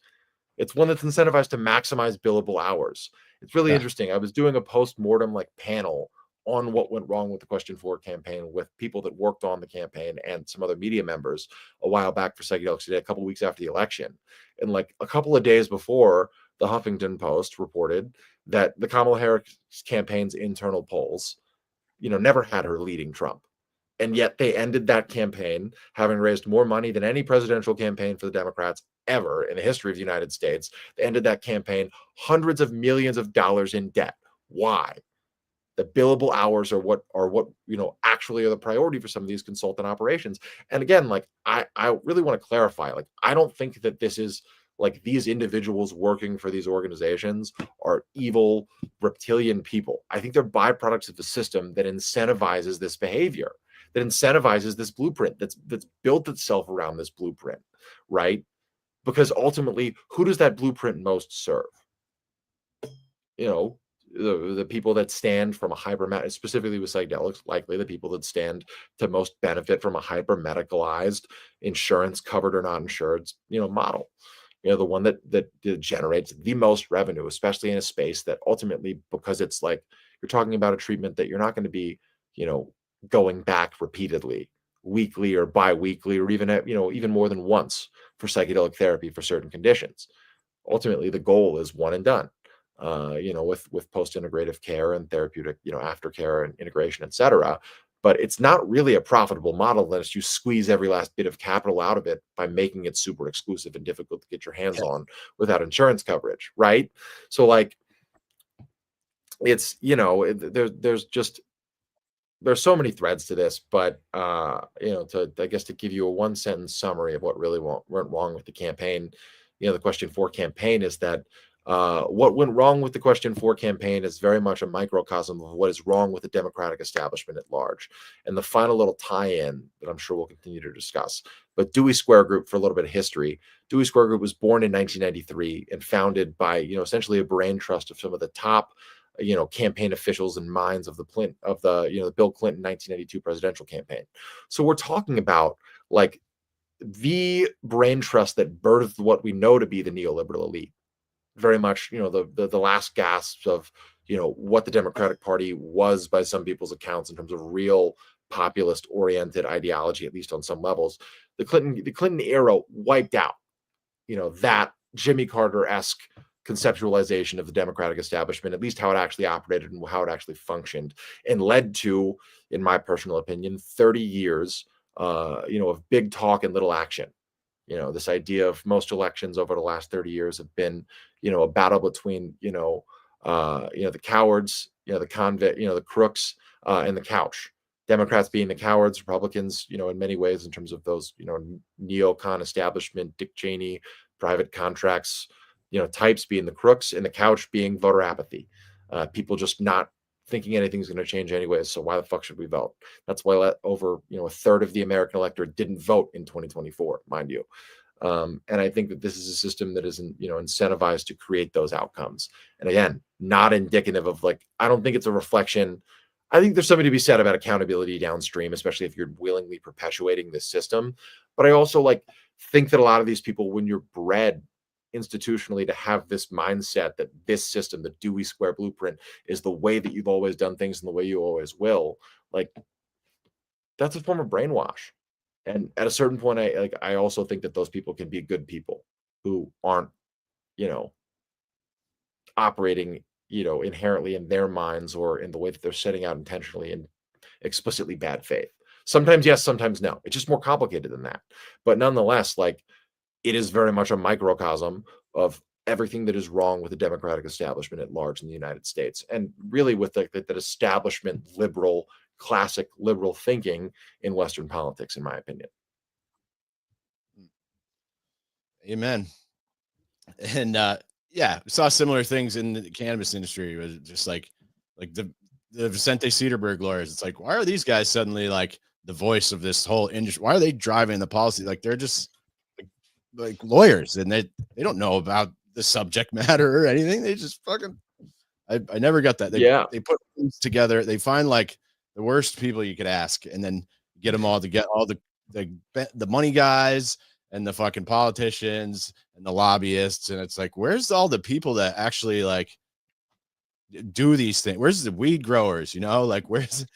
It's one that's incentivized to maximize billable hours. It's really interesting. I was doing a post-mortem like panel on what went wrong with the Question 4 campaign with people that worked on the campaign and some other media members a while back for Psychedelics Today, a couple of weeks after the election. And like a couple of days before, the Huffington Post reported that the Kamala Harris campaign's internal polls, never had her leading Trump. And yet they ended that campaign having raised more money than any presidential campaign for the Democrats ever in the history of the United States. They ended that campaign hundreds of millions of dollars in debt. Why? The billable hours are what actually are the priority for some of these consultant operations. And again, like I really want to clarify, like I don't think that this is like these individuals working for these organizations are evil reptilian people. I think they're byproducts of the system that incentivizes this behavior, that incentivizes this blueprint that's built itself around this blueprint, right? Because ultimately, who does that blueprint most serve? The people that stand from a specifically with psychedelics, likely the people that stand to most benefit from a hyper medicalized, insurance covered or not insured, model. The one that generates the most revenue, especially in a space that ultimately, because it's like you're talking about a treatment that you're not going to be, going back repeatedly weekly or bi-weekly, or even even more than once for psychedelic therapy for certain conditions. Ultimately, the goal is one and done. With post-integrative care and therapeutic, aftercare and integration, et cetera. But it's not really a profitable model unless you squeeze every last bit of capital out of it by making it super exclusive and difficult to get your hands on without insurance coverage, right? So like, it's, there's so many threads to this, but to give you a one sentence summary of what really went wrong with the campaign, the question 4 campaign is that what went wrong with the question 4 campaign is very much a microcosm of what is wrong with the Democratic establishment at large. And the final little tie-in that I'm sure we'll continue to discuss, but Dewey Square Group, for a little bit of history, Dewey Square Group was born in 1993 and founded by, essentially a brain trust of some of the top campaign officials and minds of the Bill Clinton 1992 presidential campaign. So we're talking about like the brain trust that birthed what we know to be the neoliberal elite. Very much, the last gasps of what the Democratic Party was by some people's accounts in terms of real populist oriented ideology, at least on some levels. The Clinton era wiped out that Jimmy Carter-esque conceptualization of the Democratic establishment, at least how it actually operated and how it actually functioned, and led to, in my personal opinion, 30 years of big talk and little action. This idea of most elections over the last 30 years have been a battle between the cowards, the convict, the crooks, and the couch. Democrats being the cowards, Republicans, in many ways, in terms of those, neocon establishment, Dick Cheney, private contracts, types being the crooks, and the couch being voter apathy. People just not thinking anything's going to change anyways. So why the fuck should we vote? That's why over a third of the American electorate didn't vote in 2024, mind you. And I think that this is a system that isn't incentivized to create those outcomes. And again, not indicative of I don't think it's a reflection. I think there's something to be said about accountability downstream, especially if you're willingly perpetuating this system. But I also think that a lot of these people, when you're bred institutionally to have this mindset that this system, the Dewey Square blueprint, is the way that you've always done things and the way you always will, that's a form of brainwash. And at a certain point, I also think that those people can be good people who aren't operating inherently in their minds or in the way that they're setting out intentionally in explicitly bad faith. Sometimes yes, sometimes no. It's just more complicated than that. But nonetheless, it is very much a microcosm of everything that is wrong with the Democratic establishment at large in the United States, and really with that establishment classic liberal thinking in Western politics, in my opinion. Amen. And yeah, we saw similar things in the cannabis industry. It was just like the Vicente Cederberg lawyers. It's why are these guys suddenly the voice of this whole industry? Why are they driving the policy? They're just like lawyers, and they don't know about the subject matter or anything. They just fucking I never got that. They put things together. They find the worst people you could ask, and then get them all to get all the money guys and the fucking politicians and the lobbyists. And it's where's all the people that actually do these things? Where's the weed growers? Where's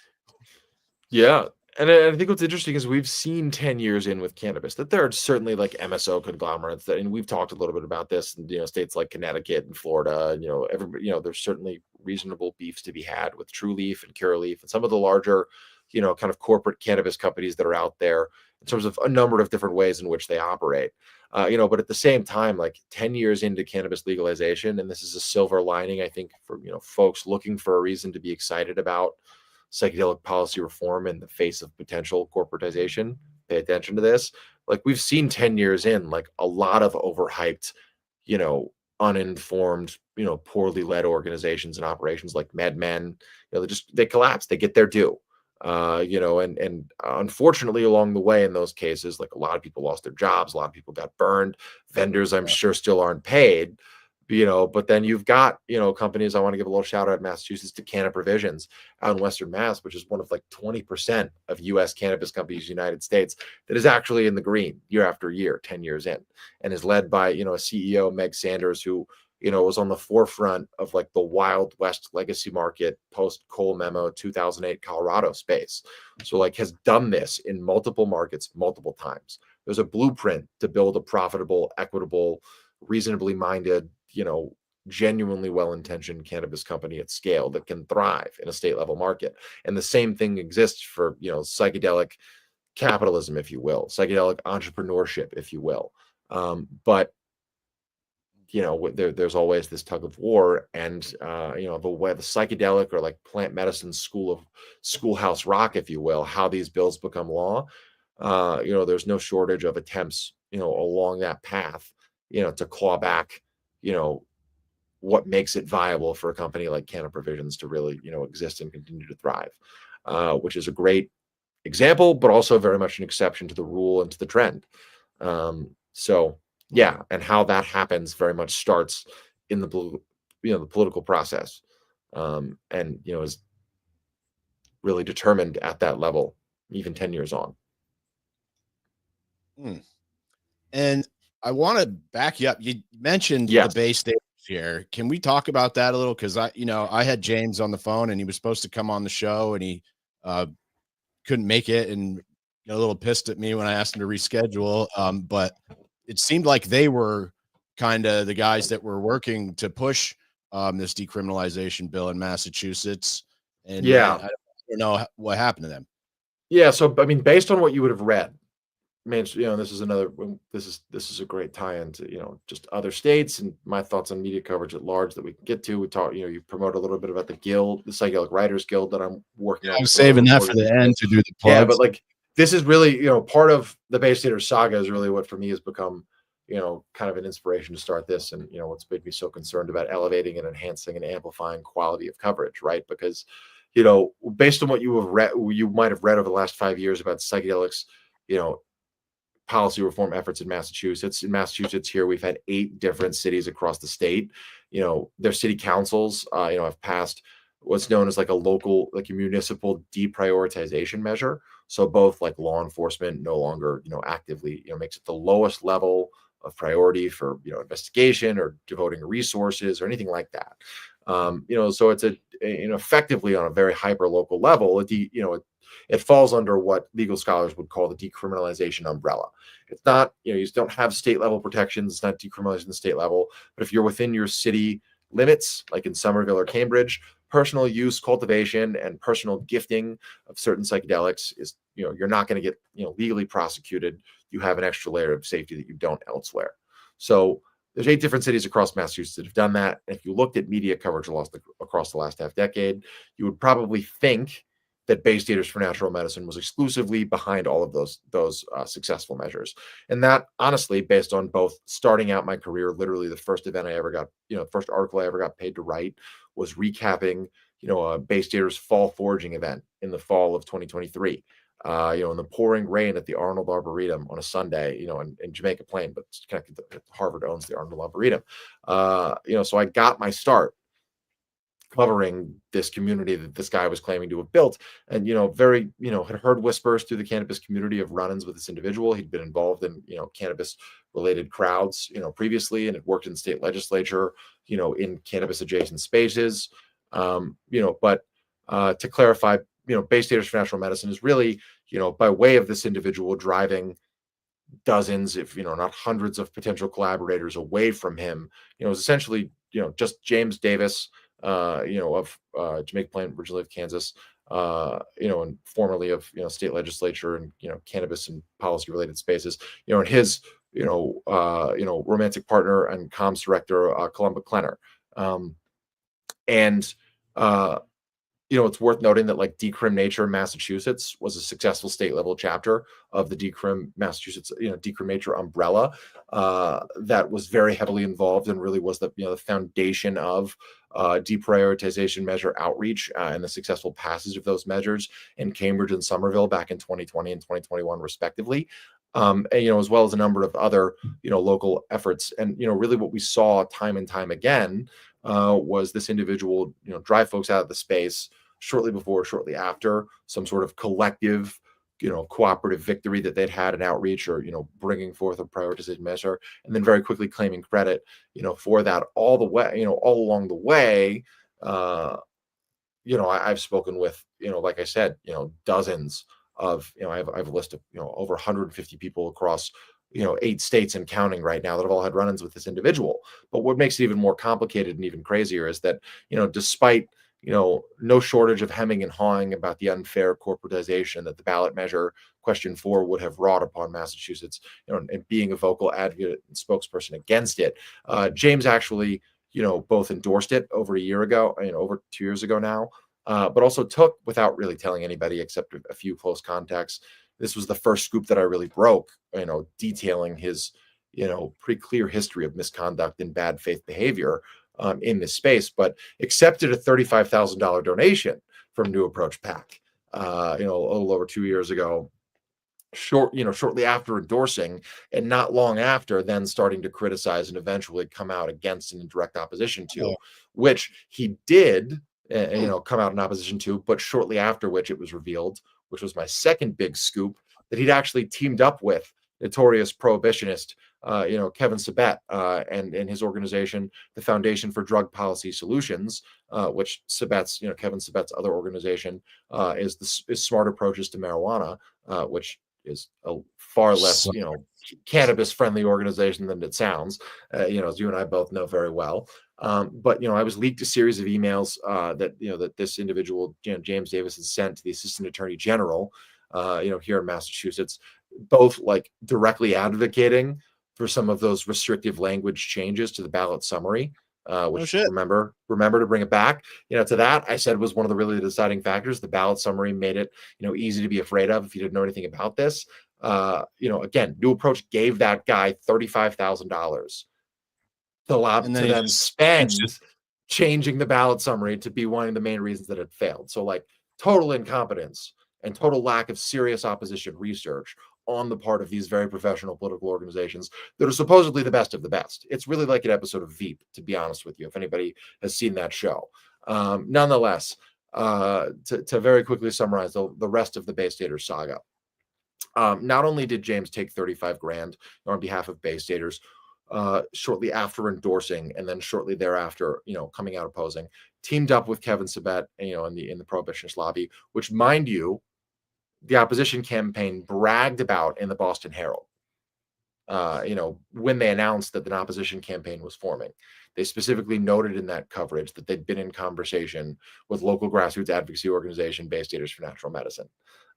And I think what's interesting is we've seen 10 years in with cannabis that there are certainly MSO conglomerates and we've talked a little bit about this in states like Connecticut and Florida, and everybody, there's certainly reasonable beefs to be had with True Leaf and Curaleaf and some of the larger, kind of corporate cannabis companies that are out there in terms of a number of different ways in which they operate. But at the same time, 10 years into cannabis legalization, and this is a silver lining, I think, for folks looking for a reason to be excited about psychedelic policy reform in the face of potential corporatization. Pay attention to this. We've seen 10 years in, a lot of overhyped, uninformed, poorly led organizations and operations like MedMen, they collapse, they get their due. And unfortunately along the way in those cases, a lot of people lost their jobs, a lot of people got burned, vendors I'm sure still aren't paid. But then you've got, companies, I want to give a little shout out at Massachusetts to Canna Provisions out in Western Mass, which is one of 20% of US cannabis companies in the United States that is actually in the green year after year, 10 years in, and is led by, a CEO, Meg Sanders, who, was on the forefront of like the Wild West legacy market post Cole Memo 2008 Colorado space. So like has done this in multiple markets multiple times. There's a blueprint to build a profitable, equitable, reasonably minded, genuinely well-intentioned cannabis company at scale that can thrive in a state level market. And the same thing exists for, psychedelic capitalism, if you will, psychedelic entrepreneurship, if you will. But there's always this tug of war, and the way the psychedelic or like plant medicine schoolhouse rock, if you will, how these bills become law. There's no shortage of attempts, along that path, to claw back, what makes it viable for a company like Canna Provisions to really, exist and continue to thrive, which is a great example, but also very much an exception to the rule and to the trend. So yeah, and how that happens very much starts in the the political process, and is really determined at that level, even 10 years on. And I want to back you up. You mentioned Yes. the base stage here. Can we talk about that a little? Because I had James on the phone, and he was supposed to come on the show, and he couldn't make it, and got a little pissed at me when I asked him to reschedule. But it seemed like they were kind of the guys that were working to push this decriminalization bill in Massachusetts. And yeah, I don't know what happened to them. Yeah. So, I mean, based on what you would have read, this is a great tie-in to, just other states and my thoughts on media coverage at large that we can get to. We talk, you promote a little bit about the guild, the Psychedelic Writers Guild that I'm working on. I'm saving that for the end to do the plugs. Yeah, but like, this is really, part of the Bay Stater saga is really what for me has become, kind of an inspiration to start this. And, what's made me so concerned about elevating and enhancing and amplifying quality of coverage, right? Because, based on what you might have read over the last 5 years about psychedelics, policy reform efforts in Massachusetts. In Massachusetts here, we've had 8 different cities across the state. Their city councils, have passed what's known as like a municipal deprioritization measure. So both like law enforcement no longer, actively, makes it the lowest level of priority for, investigation or devoting resources or anything like that. So it's effectively on a very hyper local level, it falls under what legal scholars would call the decriminalization umbrella. It's not, you just don't have state level protections. It's not decriminalized in the state level, but if you're within your city limits, like in Somerville or Cambridge, personal use, cultivation, and personal gifting of certain psychedelics is, you're not going to get, legally prosecuted. You have an extra layer of safety that you don't elsewhere. So there's 8 different cities across Massachusetts that have done that. And if you looked at media coverage across the last half decade, you would probably think that Bay Staters for Natural Medicine was exclusively behind all of those successful measures. And that, honestly, based on both starting out my career, literally the first event I ever got, first article I ever got paid to write was recapping, a Bay Staters fall foraging event in the fall of 2023. In the pouring rain at the Arnold Arboretum on a Sunday, in Jamaica Plain, but it's connected to Harvard owns the Arnold Arboretum. So I got my start covering this community that this guy was claiming to have built, and had heard whispers through the cannabis community of run-ins with this individual. He'd been involved in cannabis related crowds previously, and had worked in the state legislature in cannabis adjacent spaces. But to clarify, Bay Staters for Natural Medicine is really by way of this individual driving dozens, if not hundreds, of potential collaborators away from him. It was essentially just James Davis, of Jamaica Plain, originally of Kansas, and formerly of state legislature and cannabis and policy related spaces, and his romantic partner and comms director, Columba Klenner. It's worth noting that like Decrim Nature Massachusetts was a successful state level chapter of the Decrim Massachusetts, Decrim Nature umbrella that was very heavily involved and really was the foundation of deprioritization measure outreach and the successful passage of those measures in Cambridge and Somerville back in 2020 and 2021 respectively. And, as well as a number of other, local efforts. And, really what we saw time and time again was this individual, drive folks out of the space shortly before, shortly after some sort of collective, cooperative victory that they'd had an outreach or, bringing forth a prioritization measure, and then very quickly claiming credit, for that all the way, all along the way. I've spoken with, like I said, dozens of, I have a list of, over 150 people across, 8 states and counting right now that have all had run-ins with this individual. But what makes it even more complicated and even crazier is that, despite, no shortage of hemming and hawing about the unfair corporatization that the ballot measure question 4 would have wrought upon Massachusetts, and being a vocal advocate and spokesperson against it, James actually, both endorsed it over a year ago, over 2 years ago now, but also took, without really telling anybody except a few close contacts. This was the first scoop that I really broke, detailing his, pretty clear history of misconduct and bad faith behavior in this space, but accepted a $35,000 donation from New Approach PAC, a little over 2 years ago. Shortly after endorsing, and not long after then starting to criticize and eventually come out against and in direct opposition to, which he did, come out in opposition to, but shortly after which it was revealed, which was my second big scoop, that he'd actually teamed up with notorious prohibitionist, Kevin Sabet, and his organization, the Foundation for Drug Policy Solutions, which Kevin Sabet's other organization is Smart Approaches to Marijuana, which is a far less, cannabis-friendly organization than it sounds, as you and I both know very well. But I was leaked a series of emails that this individual, James Davis, had sent to the Assistant Attorney General, here in Massachusetts, both like directly advocating for some of those restrictive language changes to the ballot summary, which remember to bring it back. To that I said was one of the really deciding factors. The ballot summary made it, easy to be afraid of if you didn't know anything about this. Again, New Approach gave that guy $35,000 to then spend changing the ballot summary to be one of the main reasons that it failed. So like total incompetence and total lack of serious opposition research on the part of these very professional political organizations that are supposedly the best of the best. It's really like an episode of Veep, to be honest with you, if anybody has seen that show. Nonetheless, to very quickly summarize the rest of the Bay Staters saga. Not only did James take 35 grand on behalf of Bay Staters, shortly after endorsing, and then shortly thereafter, coming out opposing, teamed up with Kevin Sabet, in the prohibitionist lobby, which, mind you, the opposition campaign bragged about in the Boston Herald. When they announced that an opposition campaign was forming, they specifically noted in that coverage that they'd been in conversation with local grassroots advocacy organization, Bay Staters for Natural Medicine.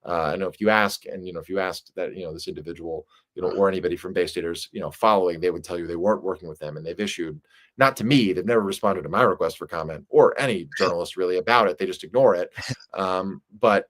I know if you ask, and if you asked that, this individual, or anybody from Bay Staters, following, they would tell you they weren't working with them, and they've issued, not to me, they've never responded to my request for comment, or any journalist really about it. They just ignore it. But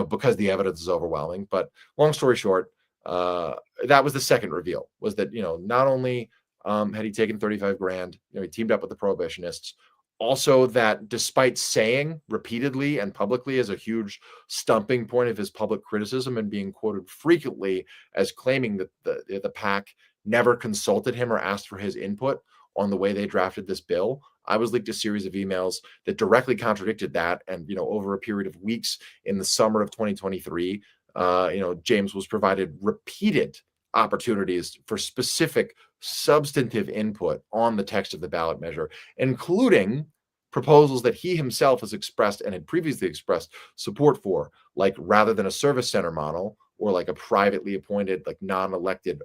because the evidence is overwhelming. But long story short, that was the second reveal, was that, not only had he taken 35 grand, he teamed up with the prohibitionists, also that despite saying repeatedly and publicly as a huge stumping point of his public criticism and being quoted frequently as claiming that the PAC never consulted him or asked for his input on the way they drafted this bill, I was leaked a series of emails that directly contradicted that. And, over a period of weeks in the summer of 2023, James was provided repeated opportunities for specific substantive input on the text of the ballot measure, including proposals that he himself has expressed and had previously expressed support for, like rather than a service center model or like a privately appointed, like non-elected,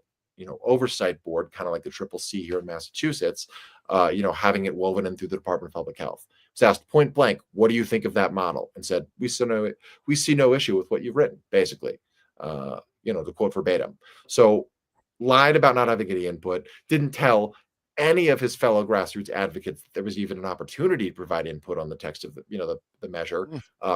oversight board, kind of like the CCC here in Massachusetts, having it woven in through the Department of Public Health. Was asked point blank, what do you think of that model? And said, we see no issue with what you've written, basically, to quote verbatim. So lied about not having any input, didn't tell any of his fellow grassroots advocates that there was even an opportunity to provide input on the text of the measure,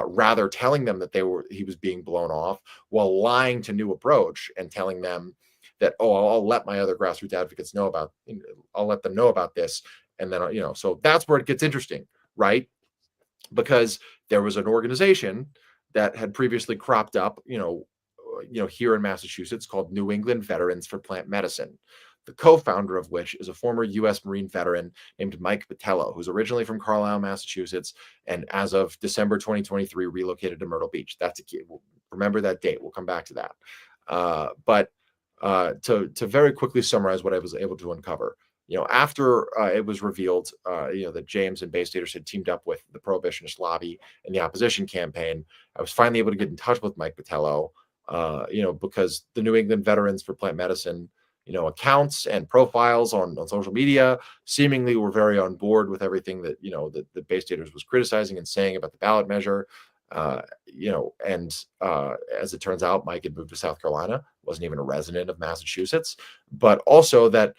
rather telling them that he was being blown off, while lying to New Approach and telling them that, I'll let my other grassroots advocates know about, I'll let them know about this. And then, so that's where it gets interesting, right? Because there was an organization that had previously cropped up, here in Massachusetts, called New England Veterans for Plant Medicine, the co-founder of which is a former U.S. Marine veteran named Mike Botello, who's originally from Carlisle, Massachusetts, and as of December 2023, relocated to Myrtle Beach. That's a key. Remember that date. We'll come back to that. But to very quickly summarize what I was able to uncover, after it was revealed, that James and Bay Staters had teamed up with the Prohibitionist lobby and the opposition campaign, I was finally able to get in touch with Mike Botelho, because the New England Veterans for Plant Medicine, accounts and profiles on social media seemingly were very on board with everything that, that Bay Staters was criticizing and saying about the ballot measure. And as it turns out, Mike had moved to South Carolina, wasn't even a resident of Massachusetts, but also that,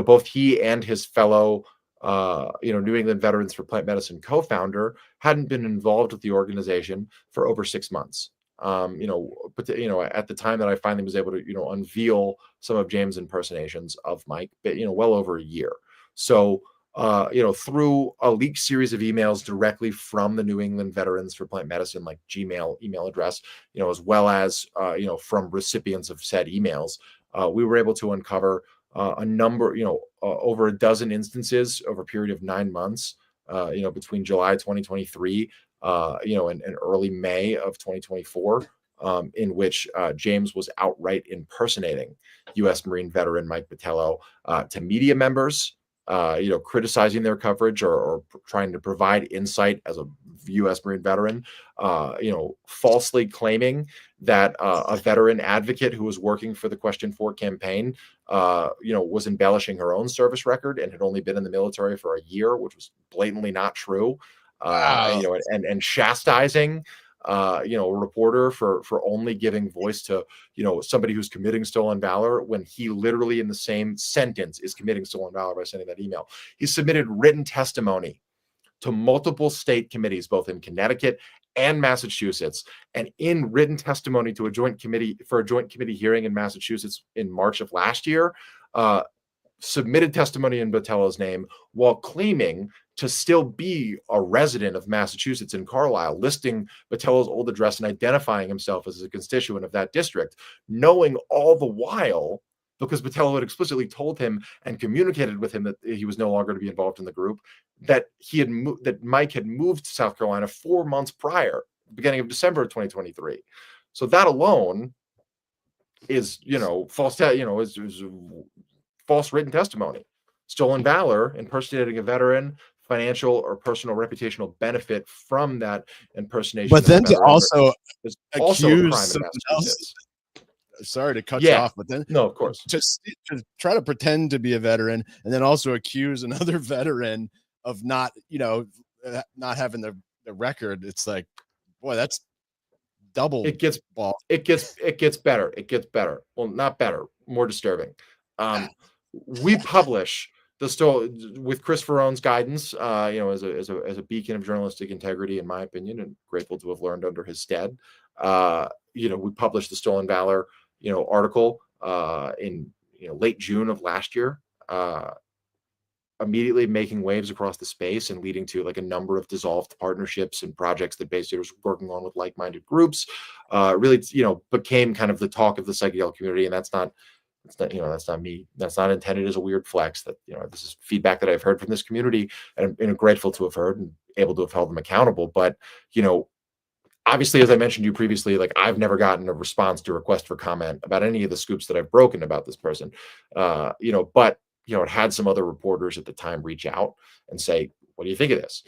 both he and his fellow, New England Veterans for Plant Medicine co-founder hadn't been involved with the organization for over 6 months. But at the time that I finally was able to, unveil some of James' impersonations of Mike, well over a year. So, through a leaked series of emails directly from the New England Veterans for Plant Medicine, like Gmail email address, as well as, from recipients of said emails, we were able to uncover a number, over a dozen instances over a period of 9 months, between July 2023, and early May of 2024, in which James was outright impersonating U.S. Marine veteran Mike Botelho to media members, criticizing their coverage or trying to provide insight as a U.S. Marine veteran, falsely claiming that a veteran advocate who was working for the Question 4 campaign, was embellishing her own service record and had only been in the military for a year, which was blatantly not true. Wow. And chastising, a reporter for only giving voice to, somebody who's committing stolen valor when he literally in the same sentence is committing stolen valor by sending that email. He submitted written testimony to multiple state committees, both in Connecticut and Massachusetts, and in written testimony to a joint committee hearing in Massachusetts in March of last year, submitted testimony in Botelho's name while claiming to still be a resident of Massachusetts in Carlisle, listing Botelho's old address and identifying himself as a constituent of that district, knowing all the while, because Botelho had explicitly told him and communicated with him that he was no longer to be involved in the group, that that Mike had moved to South Carolina 4 months prior, beginning of December of 2023. So that alone is, false, is false written testimony, stolen valor, impersonating a veteran, financial or personal reputational benefit from that impersonation. But then to also accuse someone else, sorry to cut you off, but then no, of course, just to try to pretend to be a veteran and then also accuse another veteran of not having the record. It's like, boy, that's double. It gets better. It gets better. Well, not better, more disturbing. We publish the story with Chris Ferrone's guidance, as a beacon of journalistic integrity, in my opinion, and grateful to have learned under his stead. We published the Stolen Valor, article in late June of last year, immediately making waves across the space and leading to like a number of dissolved partnerships and projects that Bay Staters were working on with like-minded groups. Really, became kind of the talk of the psychedelic community, and that's not me. That's not intended as a weird flex. That this is feedback that I've heard from this community, and I'm grateful to have heard and able to have held them accountable. But obviously, as I mentioned to you previously, like I've never gotten a response to request for comment about any of the scoops that I've broken about this person. But it had some other reporters at the time reach out and say, "What do you think of this?"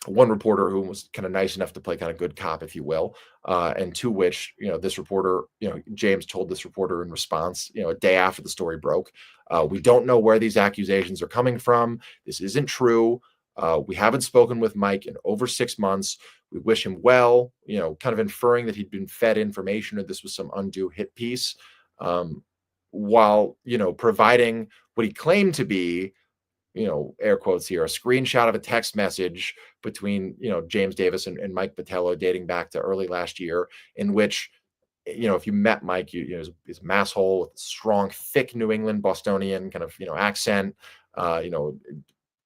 One reporter who was kind of nice enough to play kind of good cop, if you will, and to which, this reporter, James told this reporter in response, a day after the story broke, "We don't know where these accusations are coming from. This isn't true. We haven't spoken with Mike in over 6 months. We wish him well," kind of inferring that he'd been fed information or this was some undue hit piece, while, providing what he claimed to be, air quotes here, a screenshot of a text message between, James Davis and Mike Botelho dating back to early last year, in which, if you met Mike, he's a masshole with a strong, thick New England Bostonian kind of, accent,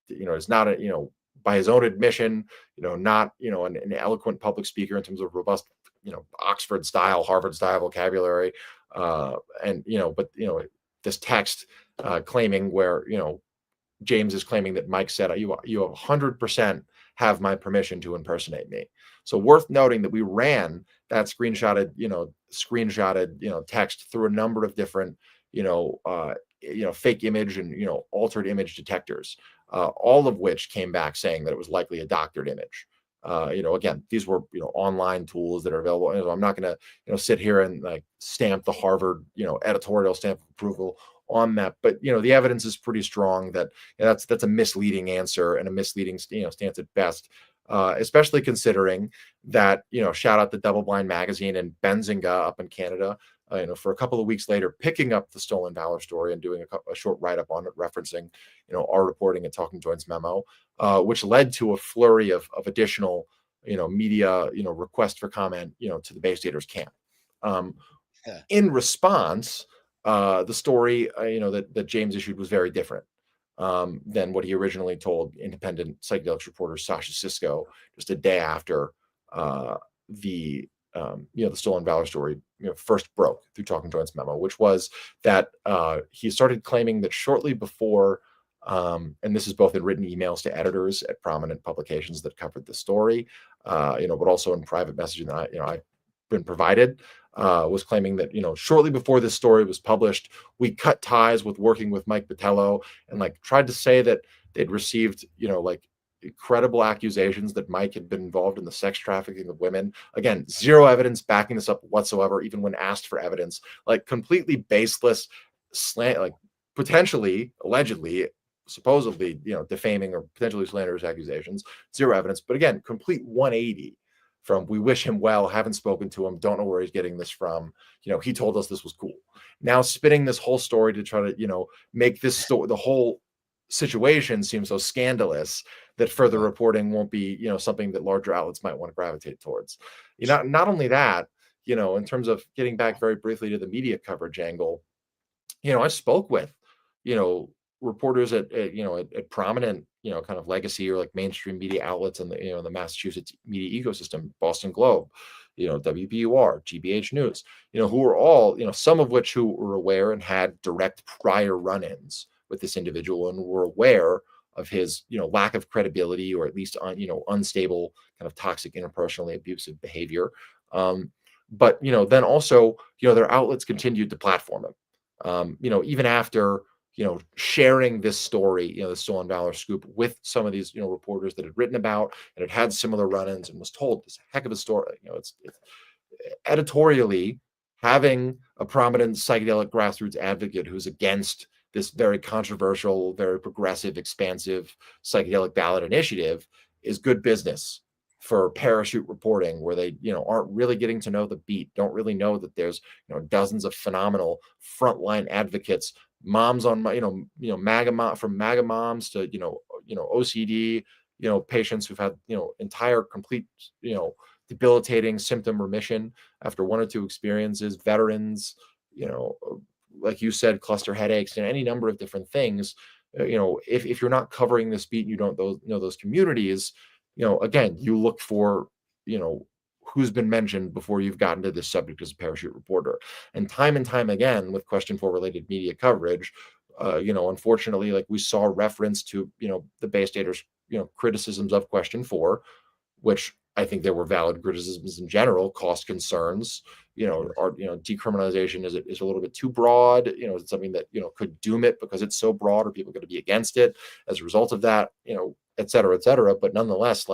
is not a, by his own admission, not, an eloquent public speaker in terms of robust, Oxford style, Harvard style vocabulary. But this text claiming where, James is claiming that Mike said, you 100% have my permission to impersonate me. So worth noting that we ran that screenshotted text through a number of different fake image and altered image detectors, all of which came back saying that it was likely a doctored image. Again, these were online tools that are available. I'm not going to sit here and like stamp the Harvard editorial stamp of approval on that, but the evidence is pretty strong that that's a misleading answer and a misleading stance at best. Especially considering that shout out to DoubleBlind Magazine and Benzinga up in Canada, for a couple of weeks later, picking up the Stolen Valor story and doing a short write-up on it, referencing our reporting at Talking Joints Memo, which led to a flurry of additional media request for comment to the Bay Staters camp. In response, the story that James issued was very different than what he originally told independent psychedelics reporter Sasha Sisko just a day after the Stolen Valor story first broke through Talking Joints Memo, which was that he started claiming that shortly before, and this is both in written emails to editors at prominent publications that covered the story, but also in private messaging that I've been provided, was claiming that shortly before this story was published, we cut ties with working with Mike Botello and tried to say that they'd received credible accusations that Mike had been involved in the sex trafficking of women. Again, zero evidence backing this up whatsoever, even when asked for evidence. Completely baseless, potentially, allegedly, supposedly defaming or potentially slanderous accusations. Zero evidence, but again, complete 180 from we wish him well, haven't spoken to him, don't know where he's getting this from. He told us this was cool. Now spinning this whole story to try to make this the whole situation seem so scandalous that further reporting won't be something that larger outlets might want to gravitate towards. Not only that, in terms of getting back very briefly to the media coverage angle, I spoke with reporters at prominent kind of legacy or mainstream media outlets in the Massachusetts media ecosystem, Boston Globe, WBUR, GBH News, who were all some of which who were aware and had direct prior run-ins with this individual and were aware of his lack of credibility or at least unstable kind of toxic interpersonally abusive behavior. But then also their outlets continued to platform him. Even after sharing this story, the Stolen Valor scoop with some of these, reporters that had written about and had similar run-ins and was told this heck of a story. It's editorially having a prominent psychedelic grassroots advocate who's against this very controversial, very progressive, expansive psychedelic ballot initiative is good business for parachute reporting, where they aren't really getting to know the beat, don't really know that there's dozens of phenomenal frontline advocates, moms on MAGA from MAGA moms to OCD patients who've had entire complete debilitating symptom remission after one or two experiences, veterans, like you said, cluster headaches and any number of different things. If you're not covering this beat, you don't know those communities. Again, you look for who's been mentioned before you've gotten to this subject as a parachute reporter. And time again with Question 4 related media coverage, unfortunately, we saw reference to the Bay Staters criticisms of Question 4, which I think there were valid criticisms in general, cost concerns, decriminalization is a little bit too broad, is it something that could doom it because it's so broad, or people going to be against it as a result of that, et cetera, but nonetheless,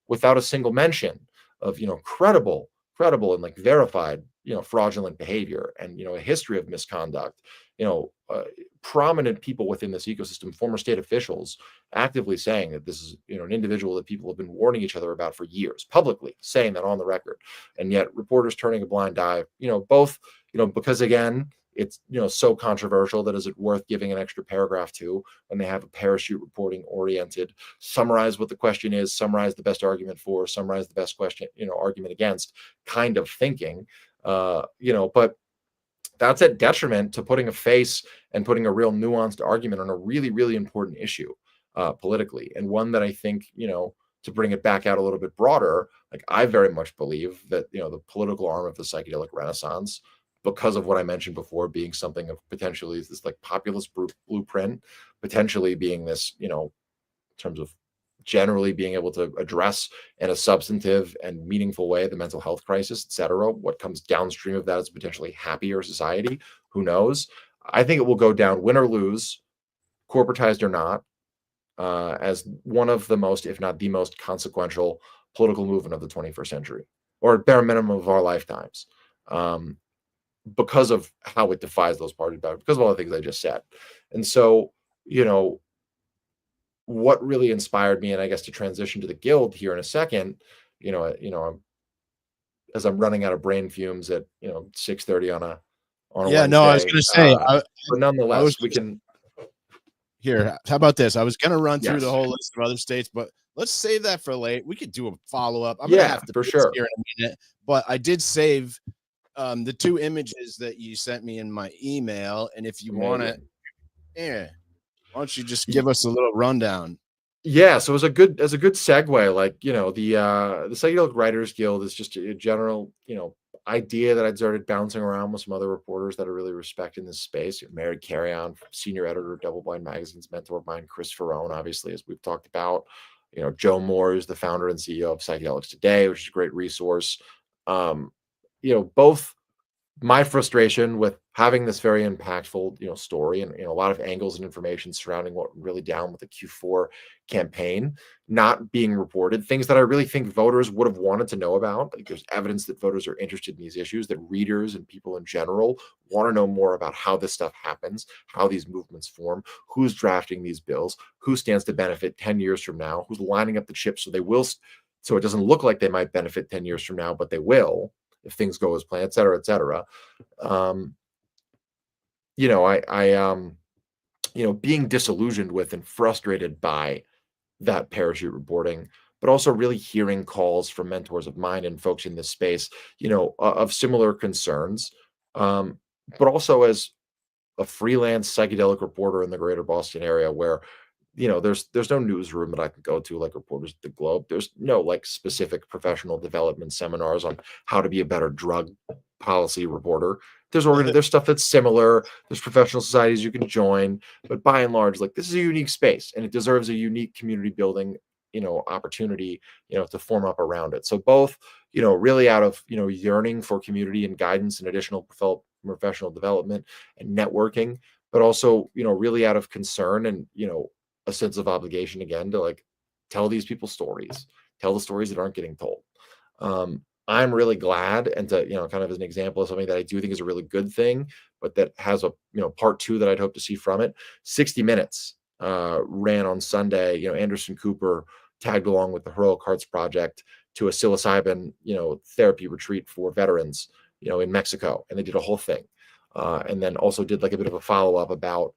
without a single mention of credible and verified fraudulent behavior and a history of misconduct, prominent people within this ecosystem, former state officials, actively saying that this is an individual that people have been warning each other about for years, publicly saying that on the record, and yet reporters turning a blind eye, both because again it's so controversial that is it worth giving an extra paragraph to when they have a parachute reporting oriented, summarize what the question is, summarize the best argument for, summarize the best question argument against kind of thinking, but that's at detriment to putting a face and putting a real nuanced argument on a really, really important issue politically, and one that I think to bring it back out a little bit broader, I very much believe that the political arm of the psychedelic renaissance, because of what I mentioned before, being something of potentially this populist blueprint, potentially being this, in terms of generally being able to address in a substantive and meaningful way the mental health crisis, et cetera. What comes downstream of that is a potentially happier society. Who knows? I think it will go down, win or lose, corporatized or not, as one of the most, if not the most consequential political movement of the 21st century, or at bare minimum of our lifetimes, because of how it defies those party boundaries, because of all the things I just said. And so, what really inspired me, and I guess to transition to the Guild here in a second, as I'm running out of brain fumes at 6:30 on a No, I was Wednesday. going to say, But nonetheless, we can. Here, how about this? I was going to run through Yes. the whole list of other states, but let's save that for late. We could do a follow-up. I'm Yeah, going to have to for sure. here in a minute, but I did save the 2 images that you sent me in my email, and if you want to, why don't you just give us a little rundown? Yeah, so as a good segue, like, the Psychedelic Writers Guild is just a general, idea that I'd started bouncing around with some other reporters that I really respect in this space. Mary Carrion, senior editor of DoubleBlind Magazine's mentor of mine, Chris Ferrone, obviously, as we've talked about. Joe Moore is the founder and CEO of Psychedelics Today, which is a great resource. Both my frustration with having this very impactful, story and a lot of angles and information surrounding what went really down with the Q4 campaign not being reported, things that I really think voters would have wanted to know about. Like, there's evidence that voters are interested in these issues, that readers and people in general want to know more about how this stuff happens, how these movements form, who's drafting these bills, who stands to benefit 10 years from now, who's lining up the chips so it doesn't look like they might benefit 10 years from now, but they will if things go as planned, et cetera, et cetera. Being disillusioned with and frustrated by that parachute reporting, but also really hearing calls from mentors of mine and folks in this space, of similar concerns. But also as a freelance psychedelic reporter in the greater Boston area where there's no newsroom that I can go to like reporters at the Globe. There's no like specific professional development seminars on how to be a better drug policy reporter. There's stuff that's similar. There's professional societies you can join, but by and large, like, this is a unique space and it deserves a unique community building, opportunity, to form up around it. So both, really out of, yearning for community and guidance and additional professional development and networking, but also, really out of concern and, a sense of obligation again to like tell these people's stories, tell the stories that aren't getting told. I'm really glad, and to, kind of as an example of something that I do think is a really good thing, but that has a, part 2 that I'd hope to see from it. 60 Minutes ran on Sunday. Anderson Cooper tagged along with the Heroic Hearts Project to a psilocybin, therapy retreat for veterans, in Mexico, and they did a whole thing. And then also did like a bit of a follow-up about,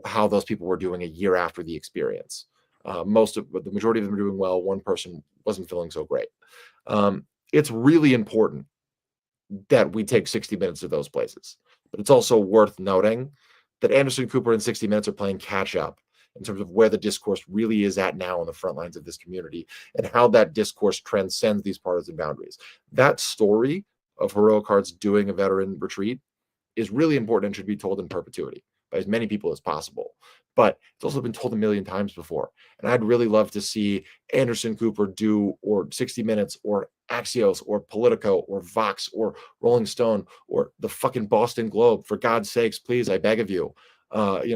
how those people were doing a year after the experience. The majority of them are doing well. One person wasn't feeling so great. It's really important that we take 60 Minutes to those places, but it's also worth noting that Anderson Cooper and 60 Minutes are playing catch up in terms of where the discourse really is at now on the front lines of this community and how that discourse transcends these partisan boundaries. That story of Heroic Hearts doing a veteran retreat is really important and should be told in perpetuity by as many people as possible. But it's also been told a million times before. And I'd really love to see Anderson Cooper do, or 60 Minutes, or Axios, or Politico, or Vox, or Rolling Stone, or the fucking Boston Globe. For God's sakes, please, I beg of you.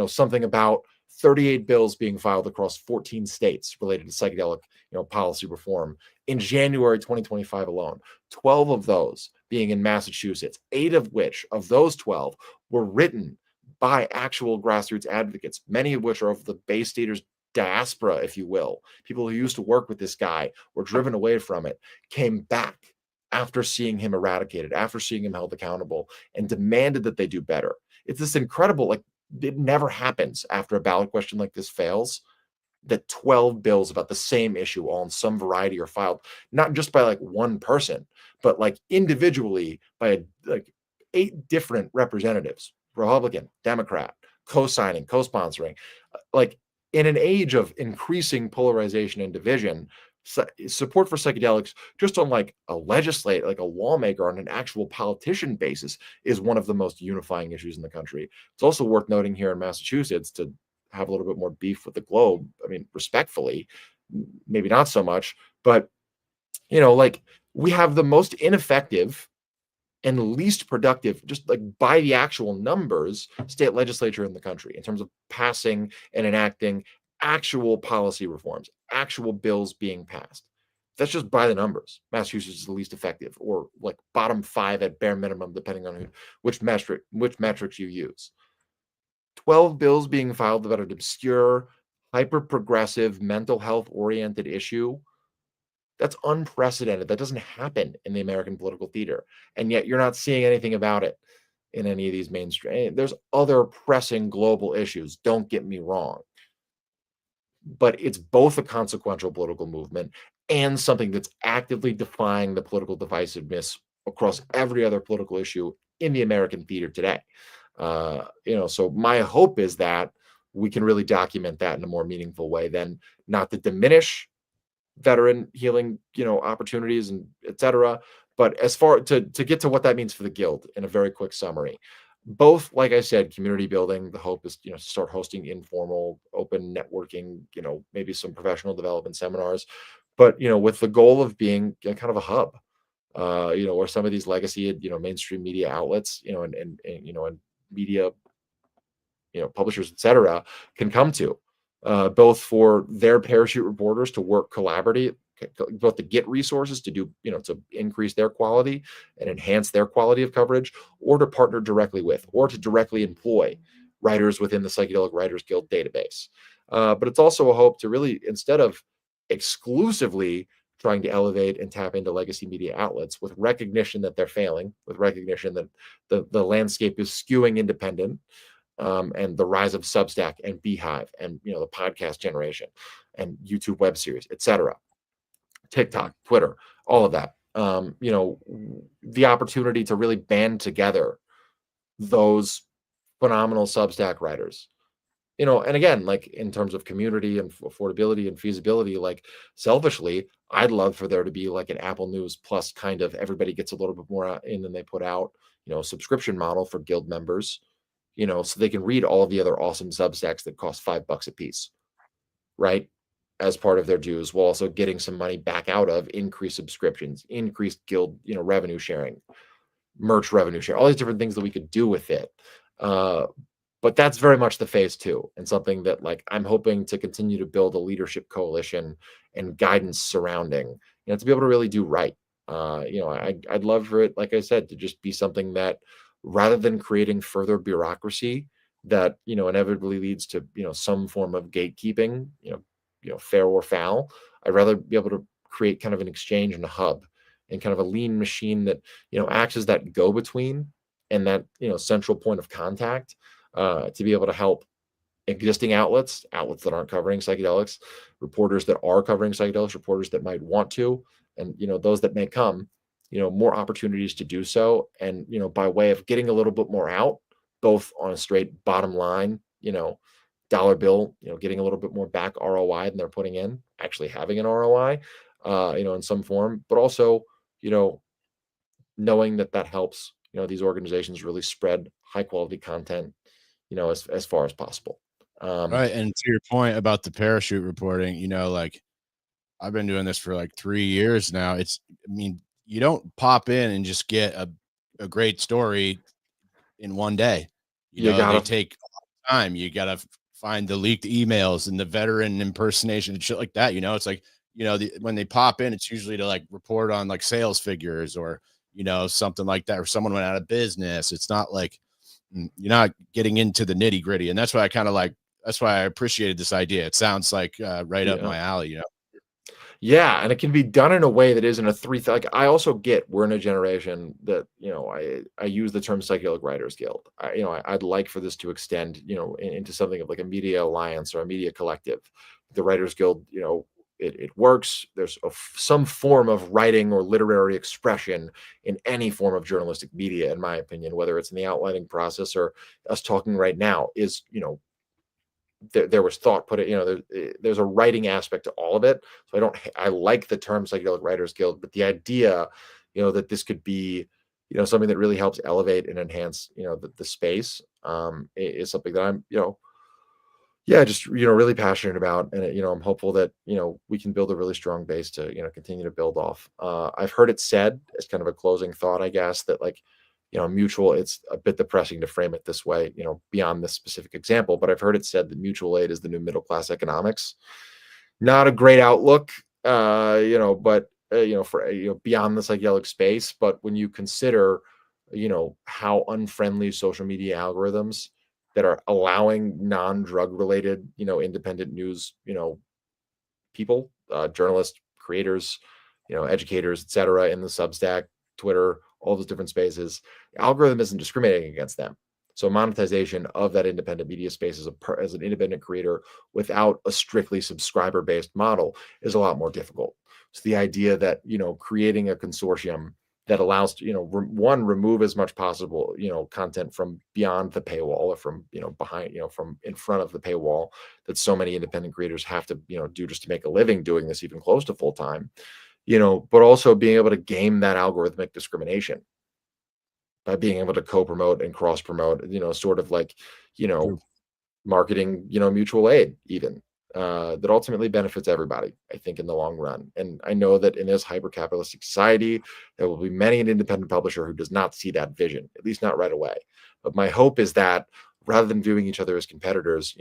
Something about 38 bills being filed across 14 states related to psychedelic, policy reform in January 2025 alone. 12 of those being in Massachusetts, 8 of which of those 12 were written by actual grassroots advocates, many of which are of the Bay Staters diaspora, if you will. People who used to work with this guy were driven away from it, came back after seeing him eradicated, after seeing him held accountable, and demanded that they do better. It's this incredible, like, it never happens after a ballot question like this fails, that 12 bills about the same issue all in some variety are filed, not just by like one person, but like individually by like 8 different representatives, Republican, Democrat, co-signing, co-sponsoring. Like, in an age of increasing polarization and division, support for psychedelics just on like a lawmaker, on an actual politician basis, is one of the most unifying issues in the country. It's also worth noting here in Massachusetts, to have a little bit more beef with the Globe, I mean, respectfully, maybe not so much, but like we have the most ineffective and least productive, just like by the actual numbers, state legislature in the country in terms of passing and enacting actual policy reforms, actual bills being passed. That's just by the numbers. Massachusetts is the least effective, or like bottom 5 at bare minimum, depending on which metrics you use. 12 bills being filed about an obscure, hyper progressive, mental health oriented issue. That's unprecedented. That doesn't happen in the American political theater. And yet you're not seeing anything about it in any of these mainstream. There's other pressing global issues, don't get me wrong. But it's both a consequential political movement and something that's actively defying the political divisiveness across every other political issue in the American theater today. So my hope is that we can really document that in a more meaningful way, than not to diminish veteran healing, opportunities and et cetera. But as far to get to what that means for the Guild in a very quick summary, both, like I said, community building. The hope is, to start hosting informal, open networking, maybe some professional development seminars, but, with the goal of being kind of a hub, where some of these legacy, mainstream media outlets, and media, publishers, et cetera, can come to, both for their parachute reporters to work collaboratively, both to get resources to do, to increase their quality and enhance their quality of coverage, or to partner directly with, or to directly employ writers within the Psychedelic Writers Guild database. But it's also a hope to really, instead of exclusively trying to elevate and tap into legacy media outlets, with recognition that they're failing, with recognition that the landscape is skewing independent, and the rise of Substack and Beehive and, the podcast generation and YouTube web series, et cetera, TikTok, Twitter, all of that. The opportunity to really band together those phenomenal Substack writers, and again, like in terms of community and affordability and feasibility, like selfishly, I'd love for there to be like an Apple News Plus kind of, everybody gets a little bit more in than they put out, subscription model for Guild members, so they can read all of the other awesome Substacks that cost $5 a piece, right? As part of their dues, while also getting some money back out of increased subscriptions, increased Guild, revenue sharing, merch revenue share, all these different things that we could do with it. But that's very much the phase 2, and something that, like, I'm hoping to continue to build a leadership coalition and guidance surrounding, to be able to really do right. I'd love for it, like I said, to just be something that, rather than creating further bureaucracy that, inevitably leads to, some form of gatekeeping, fair or foul, I'd rather be able to create kind of an exchange and a hub and kind of a lean machine that, acts as that go-between and that, central point of contact, to be able to help existing outlets that aren't covering psychedelics, reporters that are covering psychedelics, reporters that might want to, and, those that may come, more opportunities to do so. And, by way of getting a little bit more out, both on a straight bottom line, dollar bill, getting a little bit more back ROI than they're putting in, actually having an ROI, in some form, but also, knowing that helps, these organizations really spread high quality content, as far as possible. Right. And to your point about the parachute reporting, like, I've been doing this for like 3 years now. You don't pop in and just get a great story in one day. You They gotta, take a lot of time. You got to find the leaked emails and the veteran impersonation and shit like that. It's like, when they pop in, it's usually to like report on like sales figures or, something like that, or someone went out of business. It's not like you're not getting into the nitty gritty. And that's why that's why I appreciated this idea. It sounds like right up my alley, Yeah, and it can be done in a way that isn't a like, I also get we're in a generation that, I use the term Psychedelic Writers Guild. I'd like for this to extend, into something of like a media alliance or a media collective. The Writers Guild, it works. There's some form of writing or literary expression in any form of journalistic media, in my opinion, whether it's in the outlining process or us talking right now, is, there was thought put it, there's a writing aspect to all of it. So I like the term Psychedelic Writers Guild, but the idea, that this could be, something that really helps elevate and enhance, the space, is something that I'm, Yeah, just, really passionate about, and, I'm hopeful that, we can build a really strong base to, continue to build off. I've heard it said as kind of a closing thought, I guess, that like, mutual, it's a bit depressing to frame it this way, beyond this specific example, but I've heard it said that mutual aid is the new middle class economics. Not a great outlook, but, for, beyond the psychedelic space. But when you consider, how unfriendly social media algorithms that are allowing non-drug related, independent news, people, journalists, creators, educators, etc., in the Substack, Twitter, all those different spaces. The algorithm isn't discriminating against them. So monetization of that independent media space as an independent creator without a strictly subscriber based model is a lot more difficult. So the idea that, creating a consortium that allows to, one, remove as much possible, content from beyond the paywall, or from, behind, from in front of the paywall, that so many independent creators have to, do just to make a living doing this even close to full time, but also being able to game that algorithmic discrimination by being able to co-promote and cross promote, sort of like, you know, True. marketing, mutual aid even, that ultimately benefits everybody, I think, in the long run. And I know that in this hyper-capitalistic society, there will be many an independent publisher who does not see that vision, at least not right away. But my hope is that rather than viewing each other as competitors,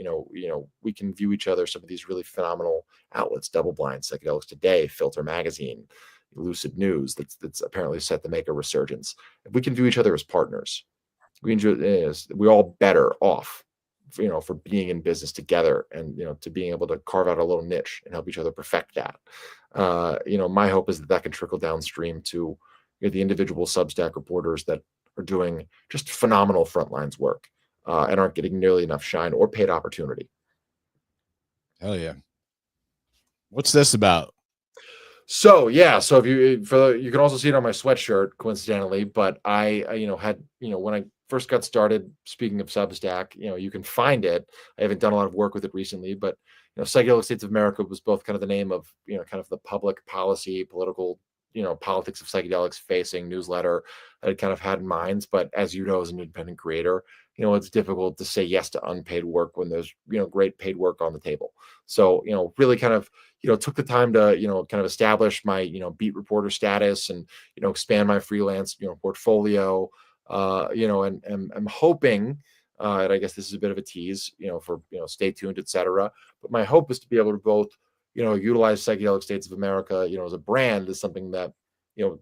we can view each other, some of these really phenomenal outlets, DoubleBlind, Psychedelics Today, Filter Magazine, Lucid News, that's apparently set to make a resurgence. If we can view each other as partners, we're all better off, for being in business together, and, to being able to carve out a little niche and help each other perfect that. My hope is that that can trickle downstream to, the individual Substack reporters that are doing just phenomenal frontlines work, and aren't getting nearly enough shine or paid opportunity. Hell yeah. What's this about? So yeah, so if you you can also see it on my sweatshirt, coincidentally. But I had, when I first got started. Speaking of Substack, you can find it. I haven't done a lot of work with it recently, but Psychedelic States of America was both kind of the name of, kind of the public policy, political, politics of psychedelics facing newsletter that I kind of had in mind. But as you know, as an independent creator, it's difficult to say yes to unpaid work when there's, great paid work on the table. So, really kind of, took the time to, kind of establish my, beat reporter status, and, expand my freelance, portfolio, and I'm hoping, and I guess this is a bit of a tease, for, stay tuned, etc. But my hope is to be able to both, utilize Psychedelic States of America, as a brand, as something that,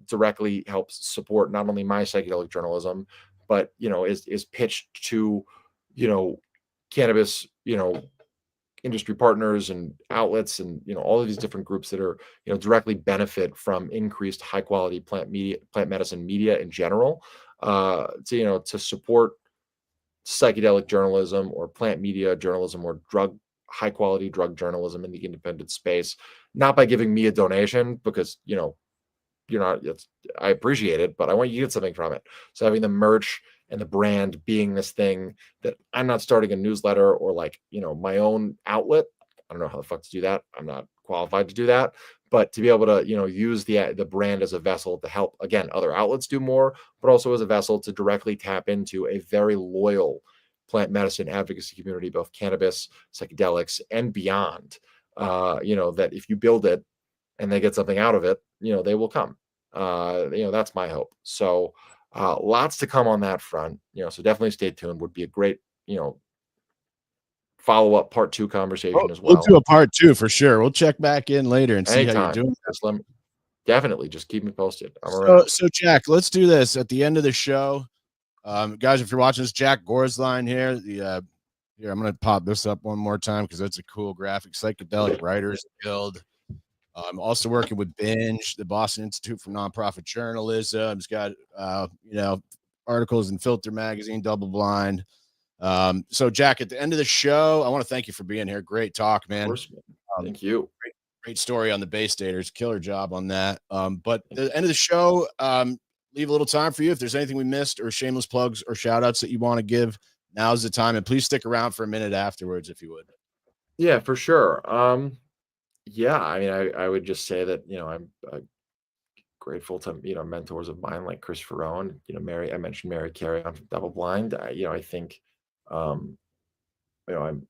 directly helps support not only my psychedelic journalism, but, is pitched to, you know, cannabis, industry partners and outlets, and all of these different groups that are, directly benefit from increased high quality plant medicine media in general, to, to support psychedelic journalism, or plant media journalism, or drug high quality drug journalism in the independent space, not by giving me a donation, because, you're not, I appreciate it, but I want you to get something from it. So having the merch and the brand being this thing, that I'm not starting a newsletter or, like, my own outlet. I don't know how the fuck to do that. I'm not qualified to do that. But to be able to, use the brand as a vessel to help, again, other outlets do more, but also as a vessel to directly tap into a very loyal plant medicine advocacy community, both cannabis, psychedelics, and beyond. That if you build it and they get something out of it, they will come. That's my hope. So lots to come on that front. So definitely stay tuned. Would be a great, follow up part 2 conversation as We'll well. do a part 2 for sure. We'll check back in later and see how you're Anytime. doing. Just let me, definitely just keep me posted. I'm So, around. so Jack, let's do this at the end of the show. Guys, if you're watching this, Jack Gorsline here. Here, I'm gonna pop this up one more time because that's a cool graphic. Psychedelic Writers Guild. I'm also working with BINJ, the Boston Institute for Nonprofit Journalism. It's got articles in Filter Magazine, DoubleBlind. So Jack, at the end of the show, I want to thank you for being here. Great talk, Of man. course, man. Thank you. Great story on the Bay Staters. Killer job on that. But at the end of the show, leave a little time for you. If there's anything we missed, or shameless plugs or shout outs that you want to give, now's the time. And please stick around for a minute afterwards if you would. Yeah, for sure. Yeah, I mean, I would just say that, I'm grateful to, mentors of mine like Christopher Owen, Mary. I mentioned Mary Carey on Double Blind. I think, um, I'm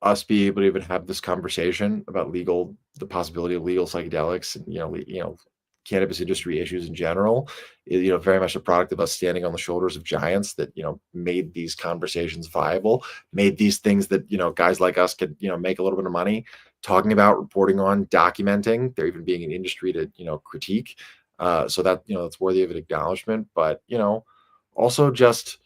us be able to even have this conversation about the possibility of legal psychedelics and, cannabis industry issues in general, very much a product of us standing on the shoulders of giants that, made these conversations viable, made these things that, guys like us could, make a little bit of money talking about, reporting on, documenting, there even being an industry to, critique. So that, it's worthy of an acknowledgement, but, also just,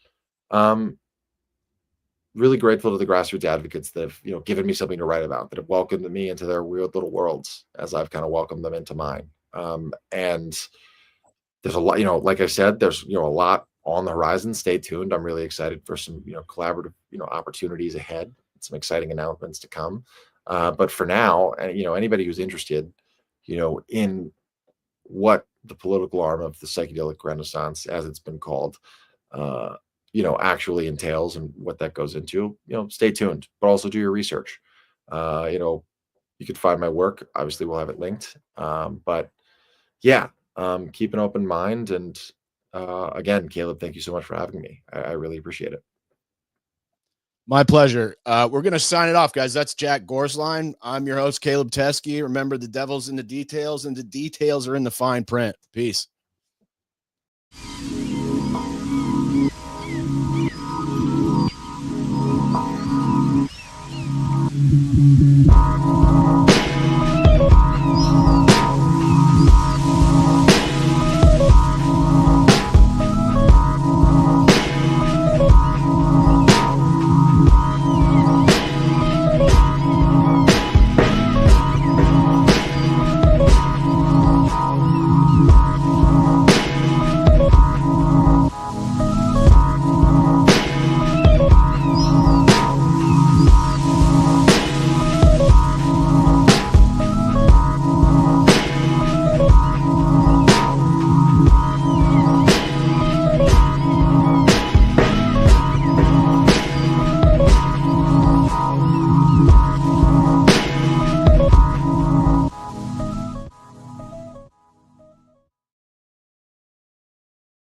really grateful to the grassroots advocates that have, given me something to write about, that have welcomed me into their weird little worlds as I've kind of welcomed them into mine. And there's a lot, like I said, there's, a lot on the horizon. Stay tuned. I'm really excited for some, collaborative, opportunities ahead, some exciting announcements to come. But for now, and, anybody who's interested, in what the political arm of the psychedelic renaissance, as it's been called, actually entails and what that goes into, stay tuned, but also do your research. You could find my work. Obviously, we'll have it linked. But yeah, keep an open mind. And again, Caleb, thank you so much for having me. I really appreciate it. My pleasure. We're going to sign it off, guys. That's Jack Gorsline. I'm your host, Caleb Teskey. Remember, the devil's in the details, and the details are in the fine print. Peace.